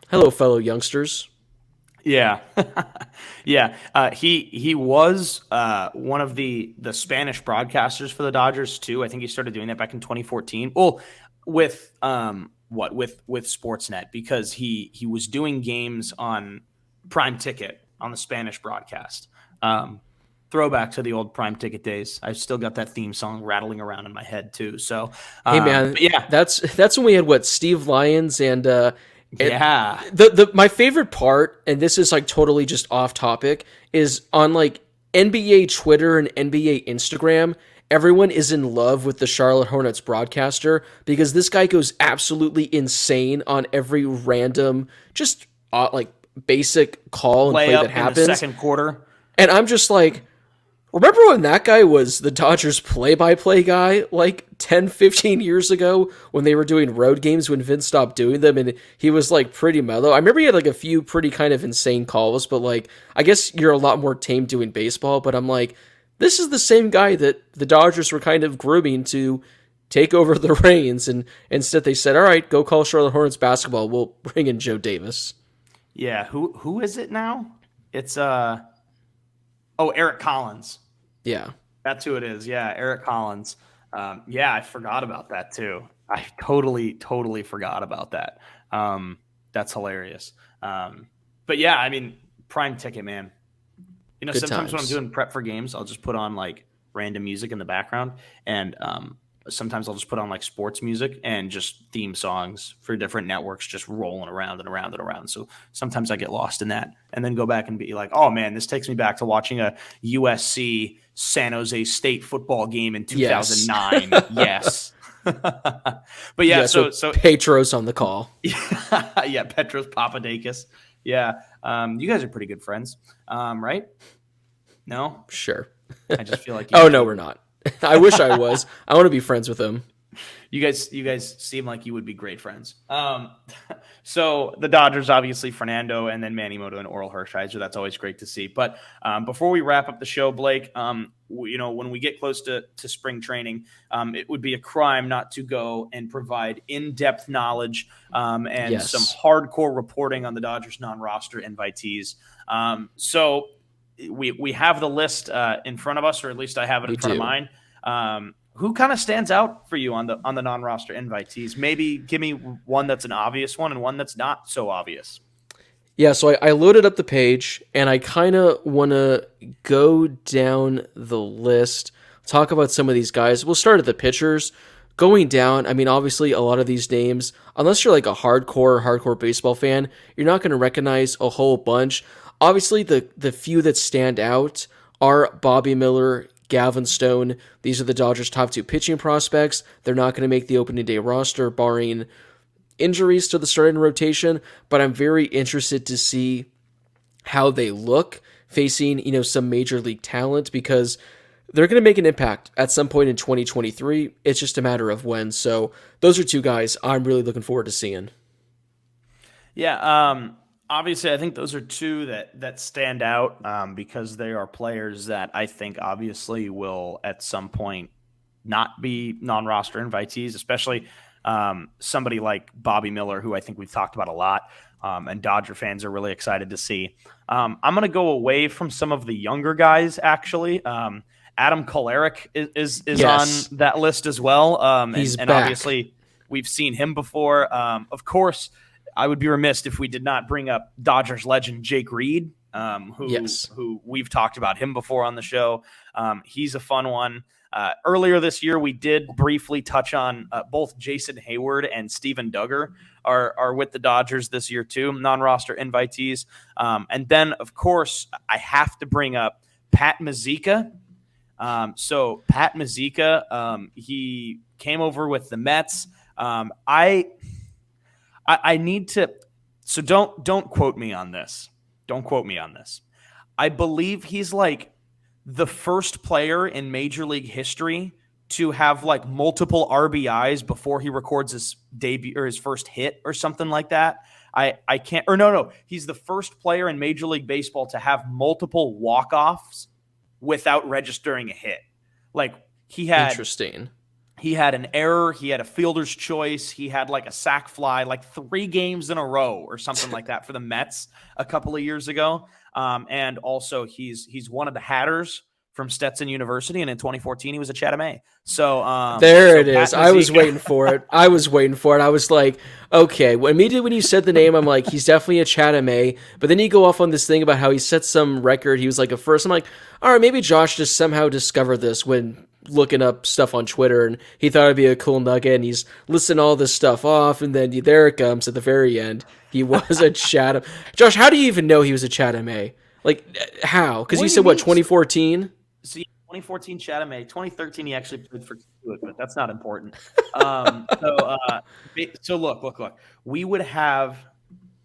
Hello, fellow youngsters. Yeah. Yeah. He was one of the Spanish broadcasters for the Dodgers too. I think he started doing that back in 2014. Well, with Sportsnet, because he was doing games on Prime Ticket on the Spanish broadcast. Throwback to the old Prime Ticket days. I've still got that theme song rattling around in my head too. So, hey man, yeah, that's when we had Steve Lyons and yeah. My favorite part, and this is like totally just off topic, is on like NBA Twitter and NBA Instagram. Everyone is in love with the Charlotte Hornets broadcaster, because this guy goes absolutely insane on every random, just like basic call and play that happens in the second quarter. And I'm just like, remember when that guy was the Dodgers play-by-play guy like 10, 15 years ago when they were doing road games when Vince stopped doing them, and he was like pretty mellow? I remember he had like a few pretty kind of insane calls, but like, I guess you're a lot more tame doing baseball, but I'm like, this is the same guy that the Dodgers were kind of grooming to take over the reins, and instead they said, all right, go call Charlotte Hornets basketball. We'll bring in Joe Davis. Yeah, who is it now? It's Eric Collins. Yeah. That's who it is. Yeah, Eric Collins. Yeah, I forgot about that too. I totally forgot about that. That's hilarious. But yeah, I mean, Prime Ticket, man. Good sometimes times. when I'm doing prep for games, I'll just put on like random music in the background, and sometimes I'll just put on like sports music and just theme songs for different networks, just rolling around and around and around. So sometimes I get lost in that, and then go back and be like, oh man, this takes me back to watching a USC San Jose State football game in 2009. Yes. But yeah, so Petros on the call. Yeah, Petros Papadakis. Yeah. You guys are pretty good friends. Right? No? Sure. I just feel like oh no, we're not. I wish I was. I want to be friends with him. You guys seem like you would be great friends. So the Dodgers, obviously Fernando, and then Manny Mota and Oral Hershiser. That's always great to see. But before we wrap up the show, Blake, when we get close to spring training, it would be a crime not to go and provide in-depth knowledge and some hardcore reporting on the Dodgers non-roster invitees. So we have the list in front of us, or at least I have it in front of mine. Who kind of stands out for you on the non-roster invitees? Maybe give me one that's an obvious one and one that's not so obvious. Yeah, so I loaded up the page, and I kind of want to go down the list, talk about some of these guys. We'll start at the pitchers. Going down, I mean, obviously a lot of these names, unless you're like a hardcore baseball fan, you're not going to recognize a whole bunch. Obviously, the few that stand out are Bobby Miller, Gavin Stone. These are the Dodgers' top 2 pitching prospects. They're not going to make the opening day roster, barring injuries to the starting rotation, but I'm very interested to see how they look facing, some major league talent, because they're going to make an impact at some point in 2023. It's just a matter of when. So those are 2 guys I'm really looking forward to seeing. Yeah, obviously, I think those are 2 that stand out because they are players that I think obviously will at some point not be non-roster invitees, especially somebody like Bobby Miller, who I think we've talked about a lot, and Dodger fans are really excited to see. I'm going to go away from some of the younger guys, actually. Adam Kolarek is Yes. on that list as well. He's and back. obviously we've seen him before. Of course, I would be remiss if we did not bring up Dodgers legend Jake Reed, who we've talked about him before on the show. He's a fun one. Earlier this year, we did briefly touch on both Jason Hayward and Steven Duggar are with the Dodgers this year too, non-roster invitees. And then, of course, I have to bring up Pat Mazika. So Pat Mazika, he came over with the Mets. I need to, so don't quote me on this. Don't quote me on this. I believe he's like the first player in Major League history to have like multiple RBIs before he records his debut or his first hit or something like that. I can't, or no. He's the first player in Major League Baseball to have multiple walk-offs without registering a hit. Like he had an error, he had a fielder's choice, he had like a sac fly, like 3 games in a row or something like that for the Mets a couple of years ago. And also he's one of the Hatters from Stetson University, and in 2014 he was a Chatham A. So there it is. I was waiting for it. I was like, okay. Immediately when you said the name, I'm like, he's definitely a Chatham A. But then you go off on this thing about how he set some record. He was like a first. I'm like, all right, maybe Josh just somehow discovered this when looking up stuff on Twitter, and he thought it'd be a cool nugget, and he's listing all this stuff off, and then there it comes at the very end. He was a Chatham. Josh, how do you even know he was a Chatham A? Like, how? Because you said, 2014? See, 2014 Chatham A. 2013 he actually played for Kiewit, but that's not important. So look. We would have,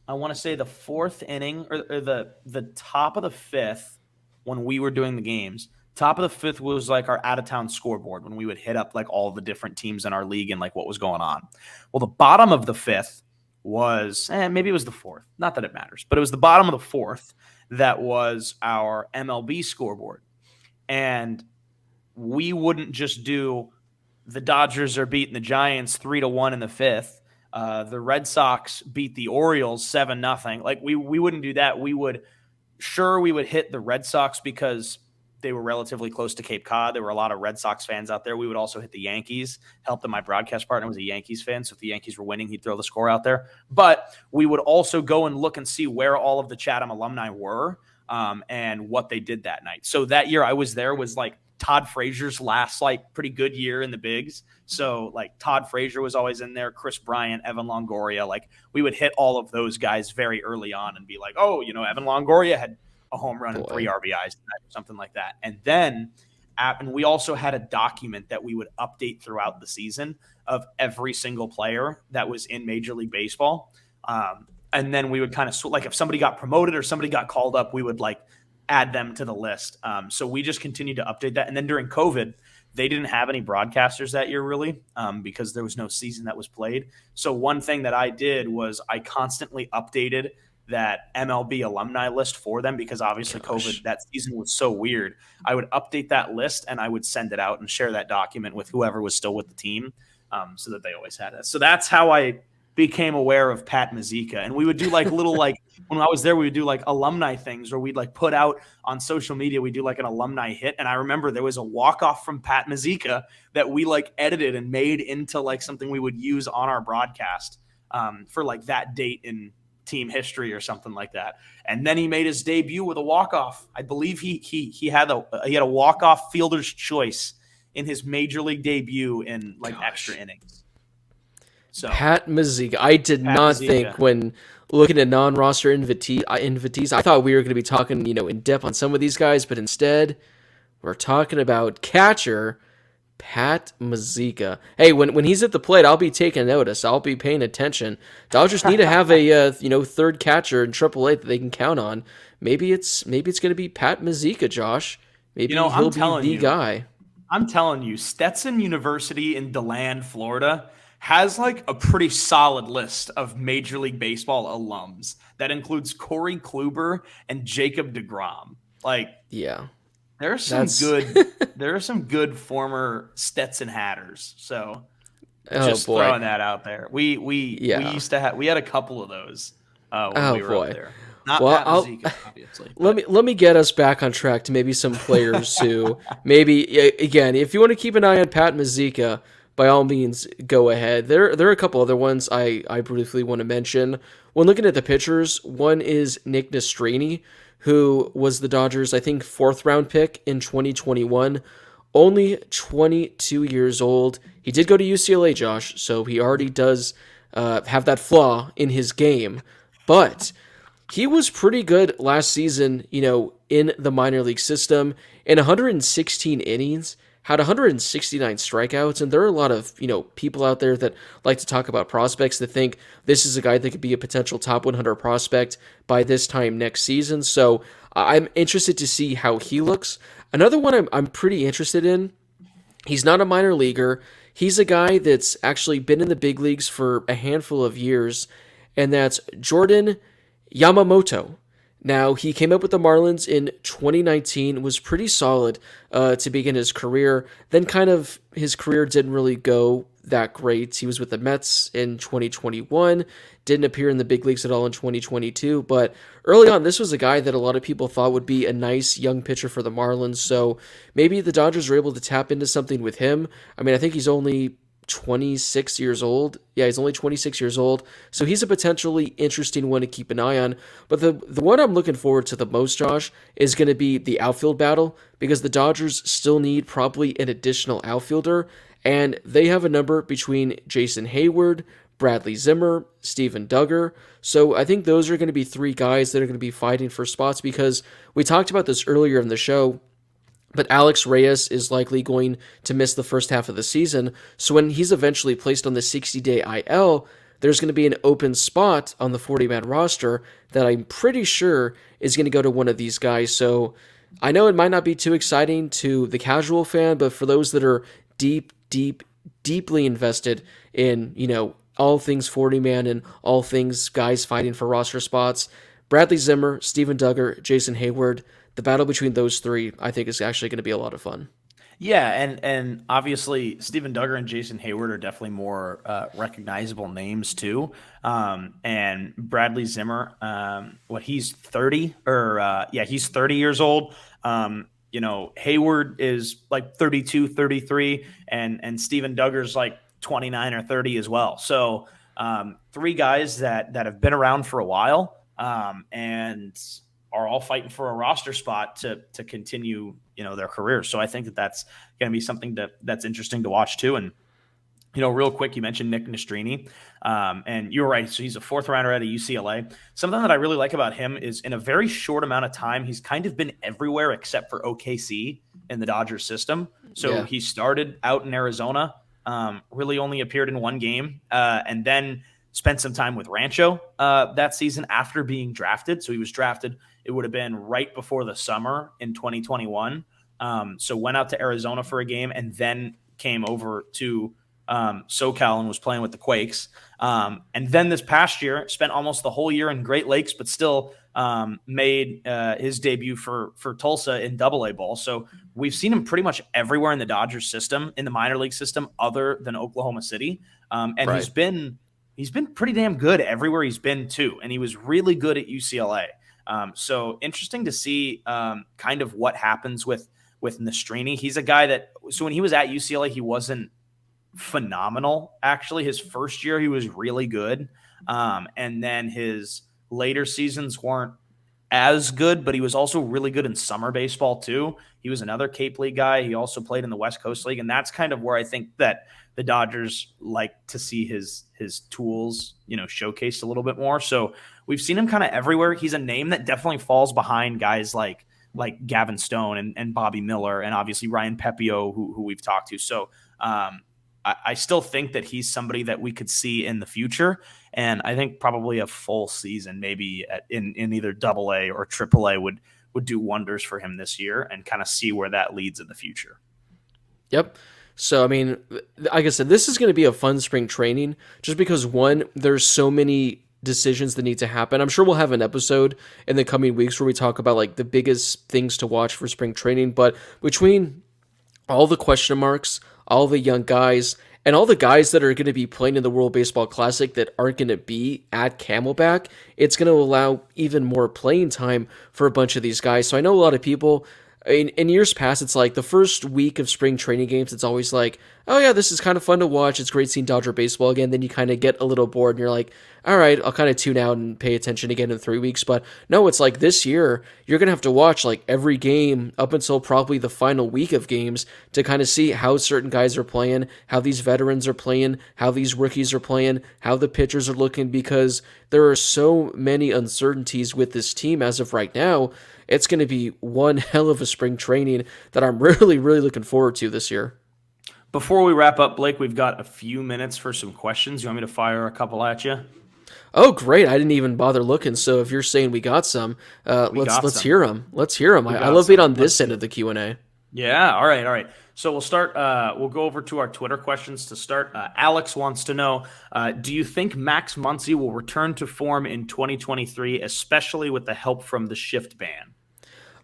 I want to say, the 4th inning or the top of the 5th when we were doing the games. Top of the 5th was like our out-of-town scoreboard when we would hit up like all the different teams in our league and like what was going on. Well, the bottom of the 5th was, maybe it was the 4th. Not that it matters, but it was the bottom of the 4th that was our MLB scoreboard. And we wouldn't just do the Dodgers are beating the Giants 3-1 in the 5th. The Red Sox beat the Orioles 7-0. Like we wouldn't do that. We would hit the Red Sox because they were relatively close to Cape Cod. There were a lot of Red Sox fans out there. We would also hit the Yankees. Helped that my broadcast partner was a Yankees fan, so if the Yankees were winning, he'd throw the score out there. But we would also go and look and see where all of the Chatham alumni were and what they did that night. So that year I was there was like Todd Frazier's last like pretty good year in the bigs. So like Todd Frazier was always in there, Chris Bryant, Evan Longoria. Like we would hit all of those guys very early on and be like, oh, Evan Longoria had a home run and 3 RBIs or something like that. And then and we also had a document that we would update throughout the season of every single player that was in Major League Baseball. And then we would kind of like if somebody got promoted or somebody got called up, we would like add them to the list. So we just continued to update that. And then during COVID, they didn't have any broadcasters that year really because there was no season that was played. So one thing that I did was I constantly updated that MLB alumni list for them because obviously COVID that season was so weird. I would update that list and I would send it out and share that document with whoever was still with the team so that they always had it. So that's how I became aware of Pat Mazika. And we would do like little like when I was there, we would do like alumni things or we'd like put out on social media, we do like an alumni hit. And I remember there was a walk-off from Pat Mazika that we like edited and made into like something we would use on our broadcast for like that date in team history or something like that. And then he made his debut with a walk-off. I believe he had a walk-off fielder's choice in his major league debut in like extra innings. So Pat Mazika. I did not think when looking at non-roster invitees, I thought we were going to be talking, in depth on some of these guys, but instead we're talking about catcher Pat Mazika. Hey, when he's at the plate, I'll be taking notice. I'll be paying attention. Dodgers need to have a third catcher in AAA that they can count on. Maybe it's going to be Pat Mazika, Josh. Maybe he'll be the guy. I'm telling you, Stetson University in DeLand, Florida, has like a pretty solid list of Major League Baseball alums that includes Corey Kluber and Jacob deGrom. Like, yeah. There are some That's good former Stetson hatters. So oh just boy, throwing that out there. We yeah. used to we had a couple of those when Oh we were up boy. there. Not Well, Pat I'll Mazika, obviously, let but me get us back on track to maybe some players who maybe again, if you want to keep an eye on Pat Mazika, by all means go ahead. There are a couple other ones I briefly want to mention. When looking at the pitchers, one is Nick Nastrini, who was the Dodgers I think 4th round pick in 2021. Only 22 years old. He did go to UCLA, Josh, so he already does have that flaw in his game, but he was pretty good last season, in the minor league system. In 116 innings, had 169 strikeouts, and there are a lot of, people out there that like to talk about prospects that think this is a guy that could be a potential top 100 prospect by this time next season. So I'm interested to see how he looks. Another one I'm pretty interested in, he's not a minor leaguer. He's a guy that's actually been in the big leagues for a handful of years, and that's Jordan Yamamoto. Now, he came up with the Marlins in 2019, was pretty solid to begin his career. Then kind of his career didn't really go that great. He was with the Mets in 2021, didn't appear in the big leagues at all in 2022, but early on, this was a guy that a lot of people thought would be a nice young pitcher for the Marlins, so maybe the Dodgers were able to tap into something with him. I mean, I think he's only 26 years old. Yeah, he's only 26 years old. So he's a potentially interesting one to keep an eye on. But the one I'm looking forward to the most, Josh, is going to be the outfield battle because the Dodgers still need probably an additional outfielder. And they have a number between Jason Hayward, Bradley Zimmer, Steven Duggar. So I think those are going to be 3 guys that are going to be fighting for spots because we talked about this earlier in the show. But Alex Reyes is likely going to miss the first half of the season. So when he's eventually placed on the 60-day IL, there's going to be an open spot on the 40-man roster that I'm pretty sure is going to go to one of these guys. So I know it might not be too exciting to the casual fan, but for those that are deeply invested in, all things 40-man and all things guys fighting for roster spots, Bradley Zimmer, Steven Duggar, Jason Hayward, the battle between those 3, I think, is actually going to be a lot of fun. yeah, and obviously Steven Duggar and Jason Hayward are definitely more recognizable names too. And Bradley Zimmer, he's 30 he's 30 years old. Hayward is like 32, 33, and Steven Duggar's like 29 or 30 as well. So 3 guys that have been around for a while and are all fighting for a roster spot to continue, their careers. So I think that's going to be something that's interesting to watch too. And, real quick, you mentioned Nick Nastrini, and you were right. So he's a 4th rounder out of UCLA. Something that I really like about him is in a very short amount of time, he's kind of been everywhere except for OKC in the Dodgers system. So He started out in Arizona, really only appeared in 1 game, and then spent some time with Rancho that season after being drafted. So he was drafted. It would have been right before the summer in 2021. So went out to Arizona for a game and then came over to SoCal and was playing with the Quakes. And then this past year, spent almost the whole year in Great Lakes, but still made his debut for Tulsa in AA ball. So we've seen him pretty much everywhere in the Dodgers system, in the minor league system, other than Oklahoma City. And Right. he's been pretty damn good everywhere he's been too. And he was really good at UCLA. So interesting to see kind of what happens with Nastrini. He's a guy that, so when he was at UCLA, he wasn't phenomenal. Actually, his first year, he was really good. And then his later seasons weren't as good, but he was also really good in summer baseball too. He was another Cape League guy. He also played in the West Coast League. And that's kind of where I think that the Dodgers like to see his tools, showcased a little bit more. So we've seen him kind of everywhere. He's a name that definitely falls behind guys like Gavin Stone and Bobby Miller and obviously Ryan Pepio, who we've talked to. So I still think that he's somebody that we could see in the future. And I think probably a full season, maybe in either AA or AAA would do wonders for him this year and kind of see where that leads in the future. Yep. So, like I said, this is going to be a fun spring training just because, one, there's so many decisions that need to happen. I'm sure we'll have an episode in the coming weeks where we talk about like the biggest things to watch for spring training, but between all the question marks, all the young guys, and all the guys that are going to be playing in the World Baseball Classic that aren't going to be at Camelback, it's going to allow even more playing time for a bunch of these guys. So I know a lot of people, in years past, it's like the first week of spring training games, it's always like, oh yeah, this is kind of fun to watch. It's great seeing Dodger baseball again. Then you kind of get a little bored and you're like, all right, I'll kind of tune out and pay attention again in 3 weeks. But no, it's like this year, you're going to have to watch like every game up until probably the final week of games to kind of see how certain guys are playing, how these veterans are playing, how these rookies are playing, how the pitchers are looking, because there are so many uncertainties with this team as of right now. It's going to be one hell of a spring training that I'm really, really looking forward to this year. Before we wrap up, Blake, we've got a few minutes for some questions. You want me to fire a couple at you? Oh, great. I didn't even bother looking. So if you're saying we got some, let's hear them. Let's hear them. I love being on this end of the Q&A. Yeah. All right. So we'll start. We'll go over to our Twitter questions to start. Alex wants to know, do you think Max Muncy will return to form in 2023, especially with the help from the shift ban?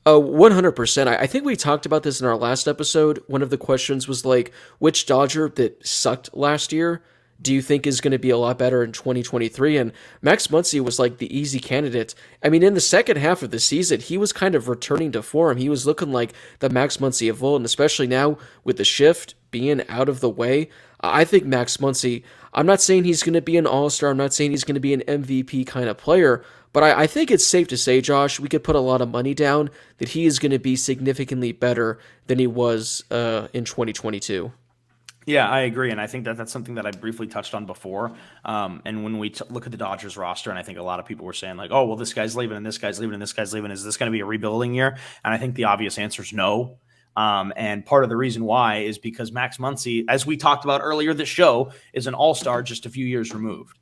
100%. I think we talked about this in our last episode. One of the questions was like, which Dodger that sucked last year do you think is going to be a lot better in 2023? And Max Muncy was like the easy candidate. I mean, in the second half of the season, he was kind of returning to form. He was looking like the Max Muncy of old, and especially now with the shift being out of the way, I think Max Muncy, I'm not saying he's going to be an all-star. I'm not saying he's going to be an MVP kind of player, but I think it's safe to say, Josh, we could put a lot of money down that he is going to be significantly better than he was in 2022. Yeah, I agree, and I think that that's something that I briefly touched on before. And when we look at the Dodgers roster, and I think a lot of people were saying like, "Oh, well, this guy's leaving, and this guy's leaving, and this guy's leaving. Is this going to be a rebuilding year?" And I think the obvious answer is no. And part of the reason why is because Max Muncy, as we talked about earlier this show, is an all-star just a few years removed.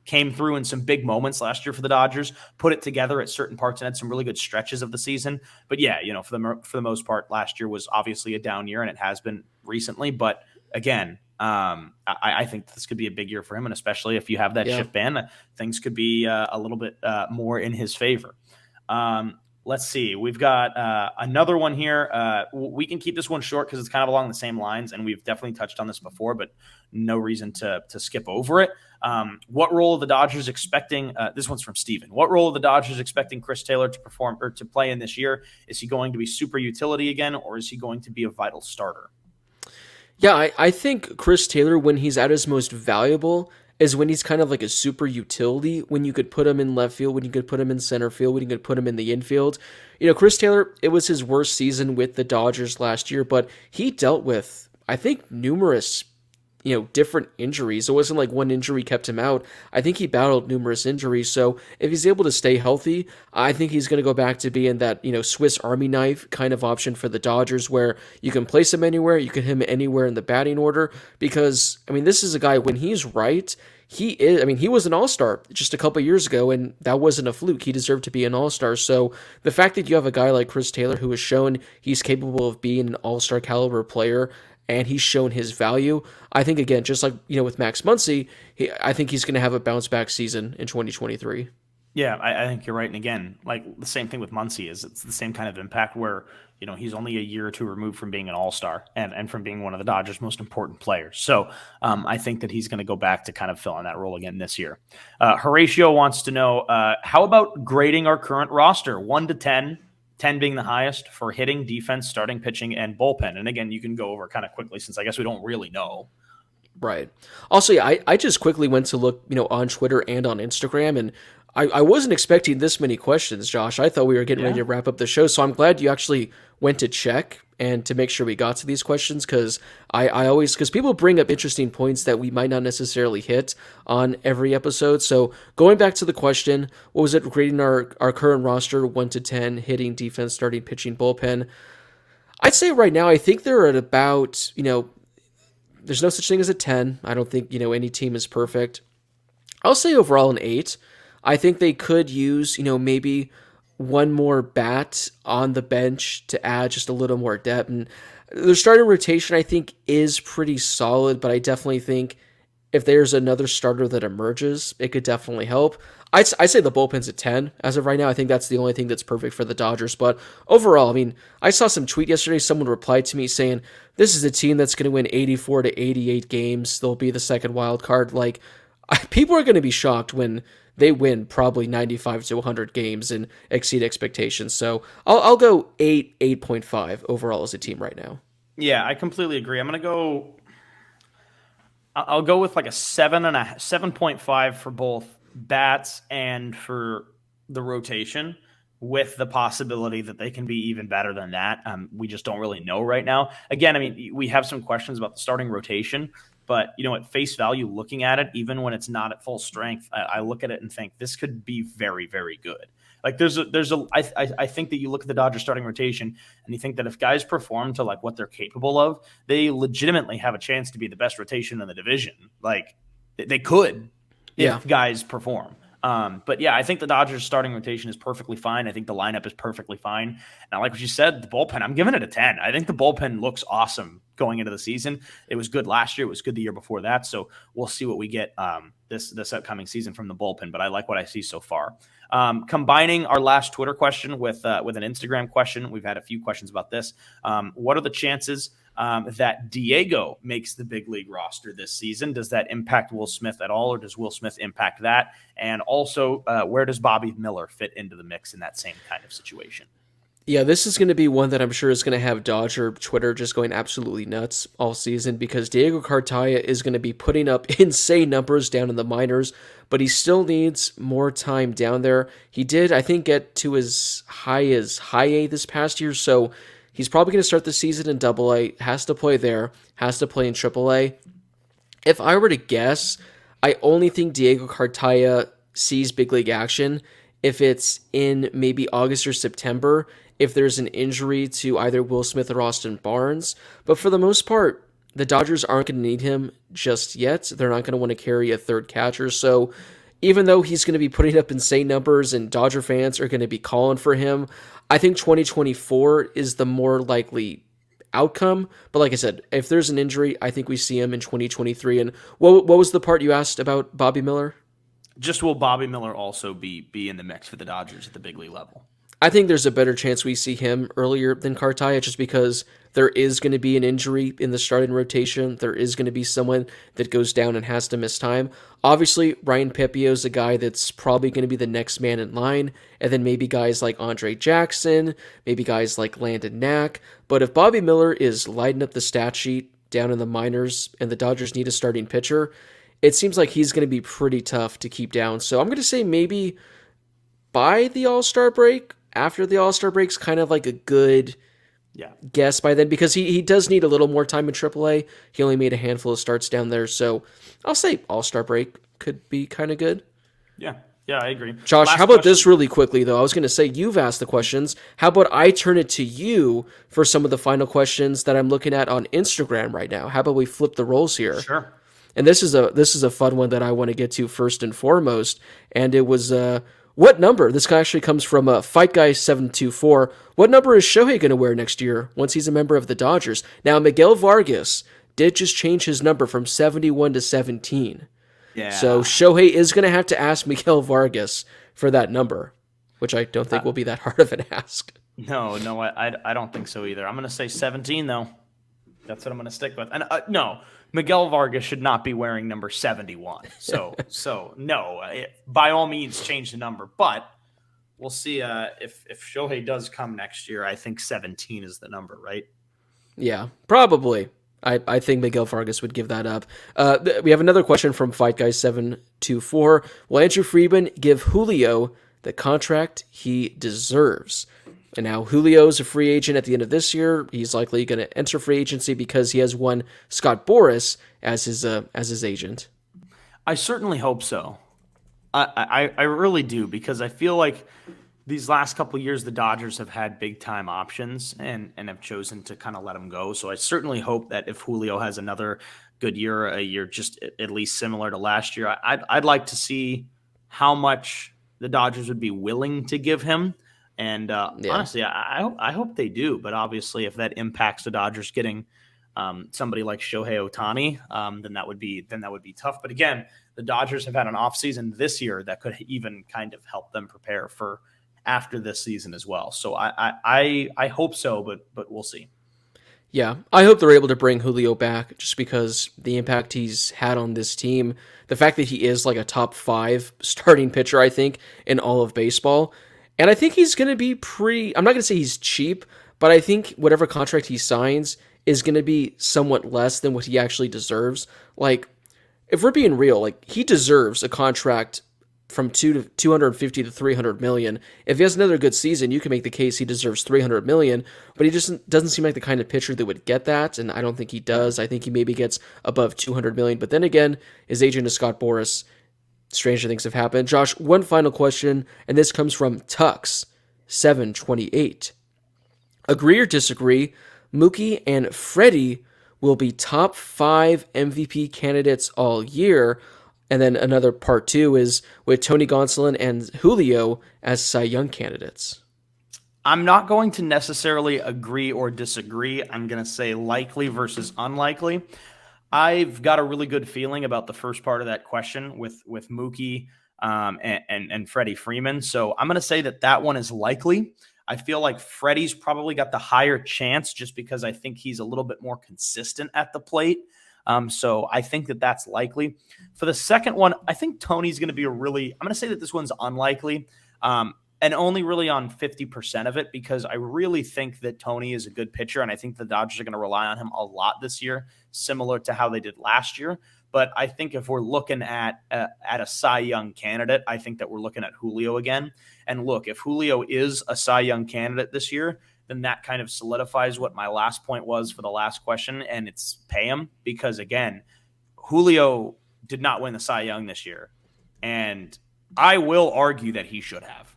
Came through in some big moments last year for the Dodgers, put it together at certain parts, and had some really good stretches of the season. But yeah, for the most part, last year was obviously a down year, and it has been recently. But again, I think this could be a big year for him, and especially if you have that shift ban, things could be a little bit more in his favor. Let's see. We've got another one here. We can keep this one short because it's kind of along the same lines, and we've definitely touched on this before, but no reason to skip over it. What role are the Dodgers expecting? This one's from Steven. What role are the Dodgers expecting Chris Taylor to perform or to play in this year? Is he going to be super utility again, or is he going to be a vital starter? Yeah, I think Chris Taylor, when he's at his most valuable, is when he's kind of like a super utility, when you could put him in left field, when you could put him in center field, when you could put him in the infield. Chris Taylor, it was his worst season with the Dodgers last year, but he dealt with, I think, numerous, different injuries. It wasn't like one injury kept him out. I think he battled numerous injuries. So if he's able to stay healthy, I think he's going to go back to being that, Swiss Army knife kind of option for the Dodgers where you can place him anywhere, you can hit him anywhere in the batting order. Because, this is a guy, when he's right, he was an all-star just a couple years ago, and that wasn't a fluke. He deserved to be an all-star. So the fact that you have a guy like Chris Taylor who has shown he's capable of being an all-star caliber player, and he's shown his value, I think, again, just like, with Max Muncy, I think he's going to have a bounce-back season in 2023. Yeah, I think you're right. And again, like the same thing with Muncy is it's the same kind of impact where, he's only a year or two removed from being an all-star and from being one of the Dodgers' most important players. So I think that he's going to go back to kind of fill in that role again this year. Horatio wants to know, how about grading our current roster, 1 to 10, 10 being the highest for hitting, defense, starting pitching, and bullpen. And again, you can go over kind of quickly since I guess we don't really know. Right. Also, yeah, I just quickly went to look, on Twitter and on Instagram, and I wasn't expecting this many questions, Josh. I thought we were getting ready to wrap up the show, so I'm glad you actually went to check and to make sure we got to these questions, because because people bring up interesting points that we might not necessarily hit on every episode. So going back to the question, what was it, grading our current roster 1 to 10, hitting, defense, starting, pitching, bullpen? I'd say right now, I think they're at about, there's no such thing as a 10. I don't think, any team is perfect. I'll say overall an 8. I think they could use, maybe one more bat on the bench to add just a little more depth. And their starting rotation, I think, is pretty solid, but I definitely think if there's another starter that emerges, it could definitely help. I say the bullpen's at 10 as of right now. I think that's the only thing that's perfect for the Dodgers. But overall, I mean, I saw some tweet yesterday. Someone replied to me saying, this is a team that's going to win 84 to 88 games. They'll be the second wild card. Like, people are going to be shocked when they win probably 95 to 100 games and exceed expectations. So I'll go 8.5 overall as a team right now. Yeah, I completely agree. I'll go with like a 7.5 for both bats and for the rotation, with the possibility that they can be even better than that. We just don't really know right now. Again, I mean, we have some questions about the starting rotation, but at face value, looking at it, even when it's not at full strength, I look at it and think this could be very, very good. Like I think that you look at the Dodgers starting rotation and you think that if guys perform to like what they're capable of, they legitimately have a chance to be the best rotation in the division. Like they could if guys perform. But yeah, I think the Dodgers starting rotation is perfectly fine. I think the lineup is perfectly fine. And I like what you said, the bullpen, I'm giving it a 10. I think the bullpen looks awesome going into the season. It was good last year. It was good the year before that. So we'll see what we get this upcoming season from the bullpen, but I like what I see so far. Combining our last Twitter question with an Instagram question, we've had a few questions about this. What are the chances that Diego makes the big league roster this season? Does that impact Will Smith at all, or does Will Smith impact that? And also, where does Bobby Miller fit into the mix in that same kind of situation? Yeah, this is going to be one that I'm sure is going to have Dodger Twitter just going absolutely nuts all season, because Diego Cartaya is going to be putting up insane numbers down in the minors, but he still needs more time down there. He did, I think, get to as high A this past year, so he's probably going to start the season in Double-A, has to play there, has to play in Triple-A. If I were to guess, I only think Diego Cartaya sees big league action if it's in maybe August or September, if there's an injury to either Will Smith or Austin Barnes. But for the most part, the Dodgers aren't going to need him just yet. They're not going to want to carry a third catcher. So even though he's going to be putting up insane numbers and Dodger fans are going to be calling for him, I think 2024 is the more likely outcome. But like I said, if there's an injury, I think we see him in 2023. And what was the part you asked about Bobby Miller? Just will Bobby Miller also be in the mix for the Dodgers at the big league level? I think there's a better chance we see him earlier than Cartaya, just because there is going to be an injury in the starting rotation. There is going to be someone that goes down and has to miss time. Obviously, Ryan Pepiot is a guy that's probably going to be the next man in line, and then maybe guys like Andre Jackson, maybe guys like Landon Knack. But if Bobby Miller is lighting up the stat sheet down in the minors and the Dodgers need a starting pitcher, it seems like he's going to be pretty tough to keep down. So I'm going to say maybe by the All-Star break. After the All-Star break's kind of like a good guess by then, because he does need a little more time in AAA. He only made a handful of starts down there, so I'll say All-Star break could be kind of good. Yeah, I agree. Josh, how about this really quickly, though? I was going to say you've asked the questions. How about I turn it to you for some of the final questions that I'm looking at on Instagram right now? How about we flip the roles here? Sure. And this is a fun one that I want to get to first and foremost, and it was what number? This guy actually comes from Fight Guy 724. What number is Shohei going to wear next year once he's a member of the Dodgers? Now, Miguel Vargas did just change his number from 71 to 17. Yeah. So Shohei is going to have to ask Miguel Vargas for that number, which I don't think will be that hard of an ask. No, I don't think so either. I'm going to say 17, though. That's what I'm going to stick with. And no, Miguel Vargas should not be wearing number 71. So no, by all means, change the number. But we'll see if Shohei does come next year. I think 17 is the number, right? Yeah, probably. I think Miguel Vargas would give that up. We have another question from Fight Guy 724. Will Andrew Friedman give Julio the contract he deserves? And now Julio's a free agent at the end of this year. He's likely going to enter free agency because he has one Scott Boras as his agent. I certainly hope so. I really do, because I feel like these last couple of years the Dodgers have had big time options and have chosen to kind of let them go. So I certainly hope that if Julio has another good year, a year just at least similar to last year, I'd like to see how much the Dodgers would be willing to give him. And honestly, I hope they do. But obviously, if that impacts the Dodgers getting somebody like Shohei Ohtani, then that would be tough. But again, the Dodgers have had an offseason this year that could even kind of help them prepare for after this season as well. So I hope so, but we'll see. Yeah, I hope they're able to bring Julio back just because the impact he's had on this team, the fact that he is like a top 5 starting pitcher, I think, in all of baseball. And I think he's going to be I'm not going to say he's cheap, but I think whatever contract he signs is going to be somewhat less than what he actually deserves. Like, if we're being real, like, he deserves a contract from 250 to 300 million. If he has another good season, you can make the case he deserves 300 million, but he just doesn't seem like the kind of pitcher that would get that, and I don't think he does. I think he maybe gets above 200 million, but then again, his agent is Scott Boras. Stranger things have happened. Josh, one final question, and this comes from Tux728. Agree or disagree, Mookie and Freddie will be top 5 MVP candidates all year? And then another part 2 is with Tony Gonsolin and Julio as Cy Young candidates. I'm not going to necessarily agree or disagree. I'm going to say likely versus unlikely. I've got a really good feeling about the first part of that question with Mookie and Freddie Freeman. So I'm going to say that one is likely. I feel like Freddie's probably got the higher chance just because I think he's a little bit more consistent at the plate. So I think that's likely. For the second one, I think Tony's going to be I'm going to say that this one's unlikely, and only really on 50% of it, because I really think that Tony is a good pitcher, and I think the Dodgers are going to rely on him a lot this year, similar to how they did last year. But I think if we're looking at a Cy Young candidate, I think that we're looking at Julio again. And look, if Julio is a Cy Young candidate this year, then that kind of solidifies what my last point was for the last question, and it's pay him. Because, again, Julio did not win the Cy Young this year, and I will argue that he should have.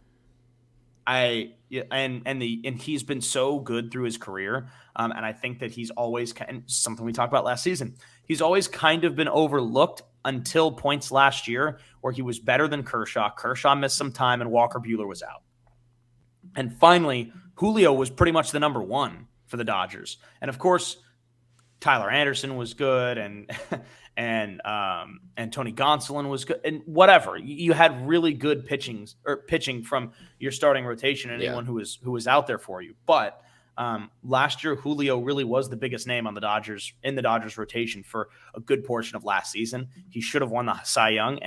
And he's been so good through his career, and I think that he's always, and something we talked about last season, he's always kind of been overlooked until points last year where he was better than Kershaw. Kershaw missed some time, and Walker Buehler was out. And finally, Julio was pretty much the number 1 for the Dodgers. And of course, Tyler Anderson was good, and Tony Gonsolin was good, and whatever. You had really good pitching from your starting rotation, anyone who was out there for you. But last year, Julio really was the biggest name on the Dodgers rotation for a good portion of last season. He should have won the Cy Young,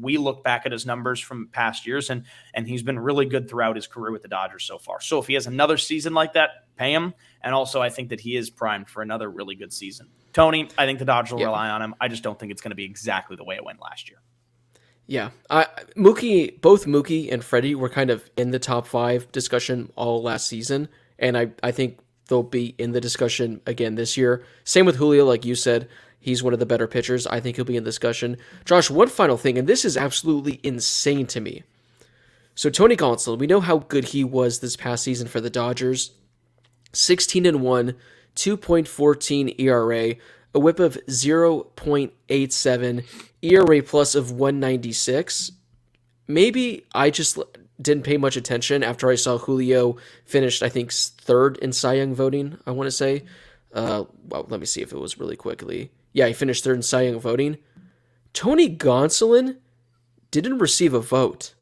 we look back at his numbers from past years, and he's been really good throughout his career with the Dodgers so far. So if he has another season like that, pay him. And also, I think that he is primed for another really good season. Tony, I think the Dodgers will rely on him. I just don't think it's going to be exactly the way it went last year. Yeah, both Mookie and Freddie were kind of in the top 5 discussion all last season. And I think they'll be in the discussion again this year. Same with Julio, like you said. He's one of the better pitchers. I think he'll be in discussion. Josh, one final thing, and this is absolutely insane to me. So Tony Gonsolin, we know how good he was this past season for the Dodgers. 16-1, 2.14 ERA, a whip of 0.87, ERA plus of 196. Maybe I just didn't pay much attention after I saw Julio finished, I think, 3rd in Cy Young voting, I want to say. Well, let me see if it was really quickly. Yeah, he finished 3rd in Cy Young voting. Tony Gonsolin didn't receive a vote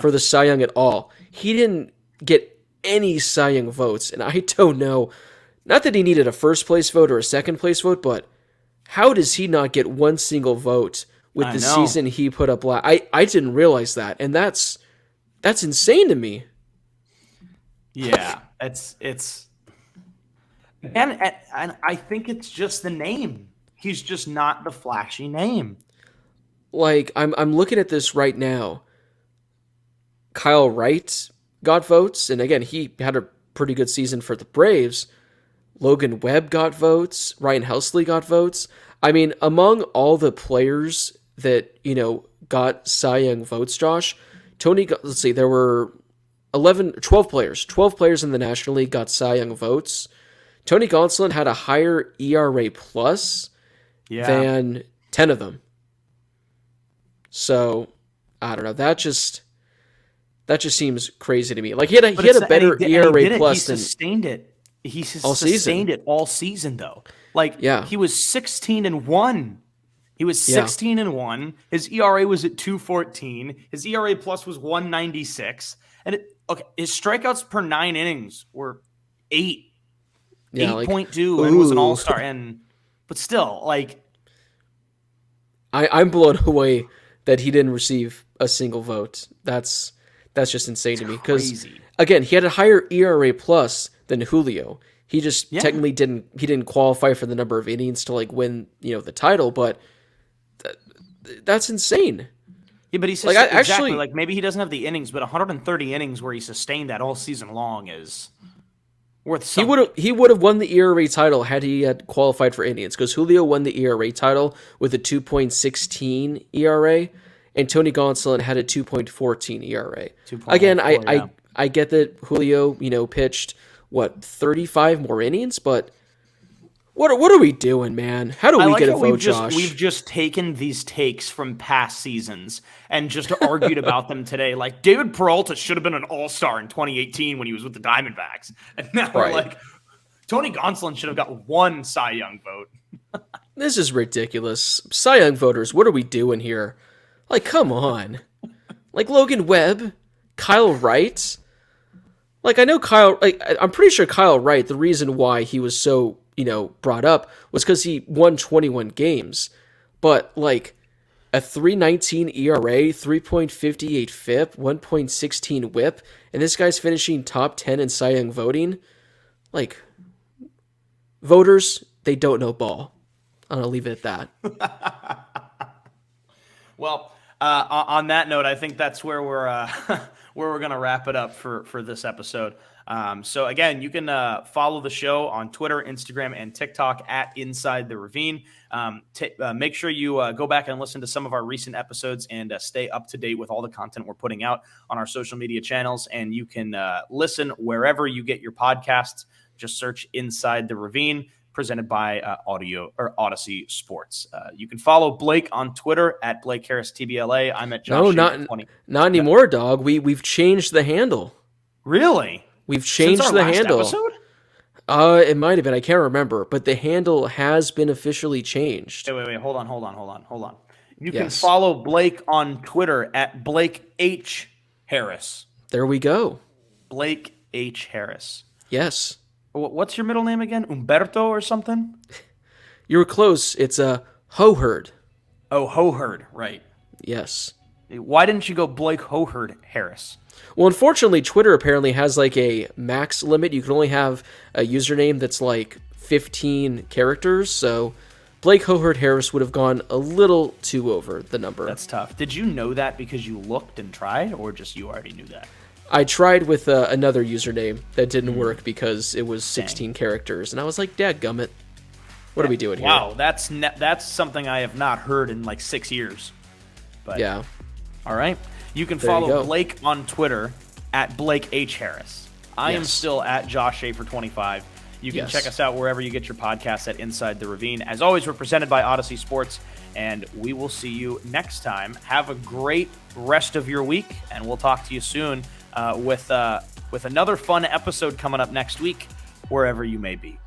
for the Cy Young at all. He didn't get any Cy Young votes, and I don't know, not that he needed a first-place vote or a second-place vote, but how does he not get one single vote with the season he put up last? I didn't realize that, and that's insane to me. Yeah, it's and I think it's just the name. He's just not the flashy name. Like, I'm looking at this right now. Kyle Wright got votes, and again, he had a pretty good season for the Braves. Logan Webb got votes. Ryan Helsley got votes. I mean, among all the players that, got Cy Young votes, Josh, let's see, there were 12 players in the National League got Cy Young votes. Tony Gonsolin had a higher ERA plus than 10 of them. So, I don't know. That just seems crazy to me. Like, he had a better ERA plus than... He sustained it. He's all sustained season. it all season, though. Like, Yeah. he was 16-1. He was 16-1. His ERA was at 2.14. His ERA plus was 1.96. And his strikeouts per 9 innings were 8. Yeah, 8.2 like, and was an ooh. all-star. But still, like, I'm blown away that he didn't receive a single vote. That's just insane to me. Because again, he had a higher ERA plus than Julio. He just technically didn't qualify for the number of innings to like win, the title, but that's insane. Yeah, but he's like, exactly like maybe he doesn't have the innings, but 130 innings where he sustained that all season long is worth something. He would have won the ERA title had he had qualified for innings, because Julio won the ERA title with a 2.16 ERA, and Tony Gonsolin had a 2.14 ERA. Again, I get that Julio, pitched 35 more innings, but what are we doing, man? How do we get a vote, Josh? We've just taken these takes from past seasons and just argued about them today. Like, David Peralta should have been an all-star in 2018 when he was with the Diamondbacks. And now we're like, Tony Gonsolin should have got one Cy Young vote. This is ridiculous. Cy Young voters, what are we doing here? Like, come on. Like, Logan Webb, Kyle Wright. Like, I know I'm pretty sure Kyle Wright, the reason why he was so brought up was because he won 21 games. But, like, a 3.19 ERA, 3.58 FIP, 1.16 WHIP, and this guy's finishing top 10 in Cy Young voting. Like, voters, they don't know ball. I'm going to leave it at that. Well, on that note, I think that's where we're where we're going to wrap it up for this episode. So again, you can follow the show on Twitter, Instagram, and TikTok at Inside the Ravine. Make sure you go back and listen to some of our recent episodes and stay up to date with all the content we're putting out on our social media channels. And you can listen wherever you get your podcasts. Just search Inside the Ravine, presented by Odyssey Sports. You can follow Blake on Twitter at Blake Harris TBLA. I'm at Josh. No, not anymore, dog. We've changed the handle. Really? We've changed the handle. Episode? It might have been. I can't remember, but the handle has been officially changed. Wait. Hold on. You can follow Blake on Twitter at Blake H. Harris. There we go. Blake H. Harris. Yes. What's your middle name again? Umberto or something? You were close. It's Hoherd. Oh, Hoherd, right. Yes. Why didn't you go Blake Hoherd Harris? Well, unfortunately, Twitter apparently has like a max limit. You can only have a username that's like 15 characters. So Blake Hoherd Harris would have gone a little too over the number. That's tough. Did you know that because you looked and tried, or just you already knew that? I tried with another username that didn't work because it was 16 characters. And I was like, dadgummit, what are we doing here? Wow, that's something I have not heard in like 6 years. But yeah. All right. You can follow Blake on Twitter at Blake H. Harris. I am still at Josh Schaefer 25. You can check us out wherever you get your podcasts at Inside the Ravine. As always, we're presented by Odyssey Sports, and we will see you next time. Have a great rest of your week, and we'll talk to you soon with another fun episode coming up next week, wherever you may be.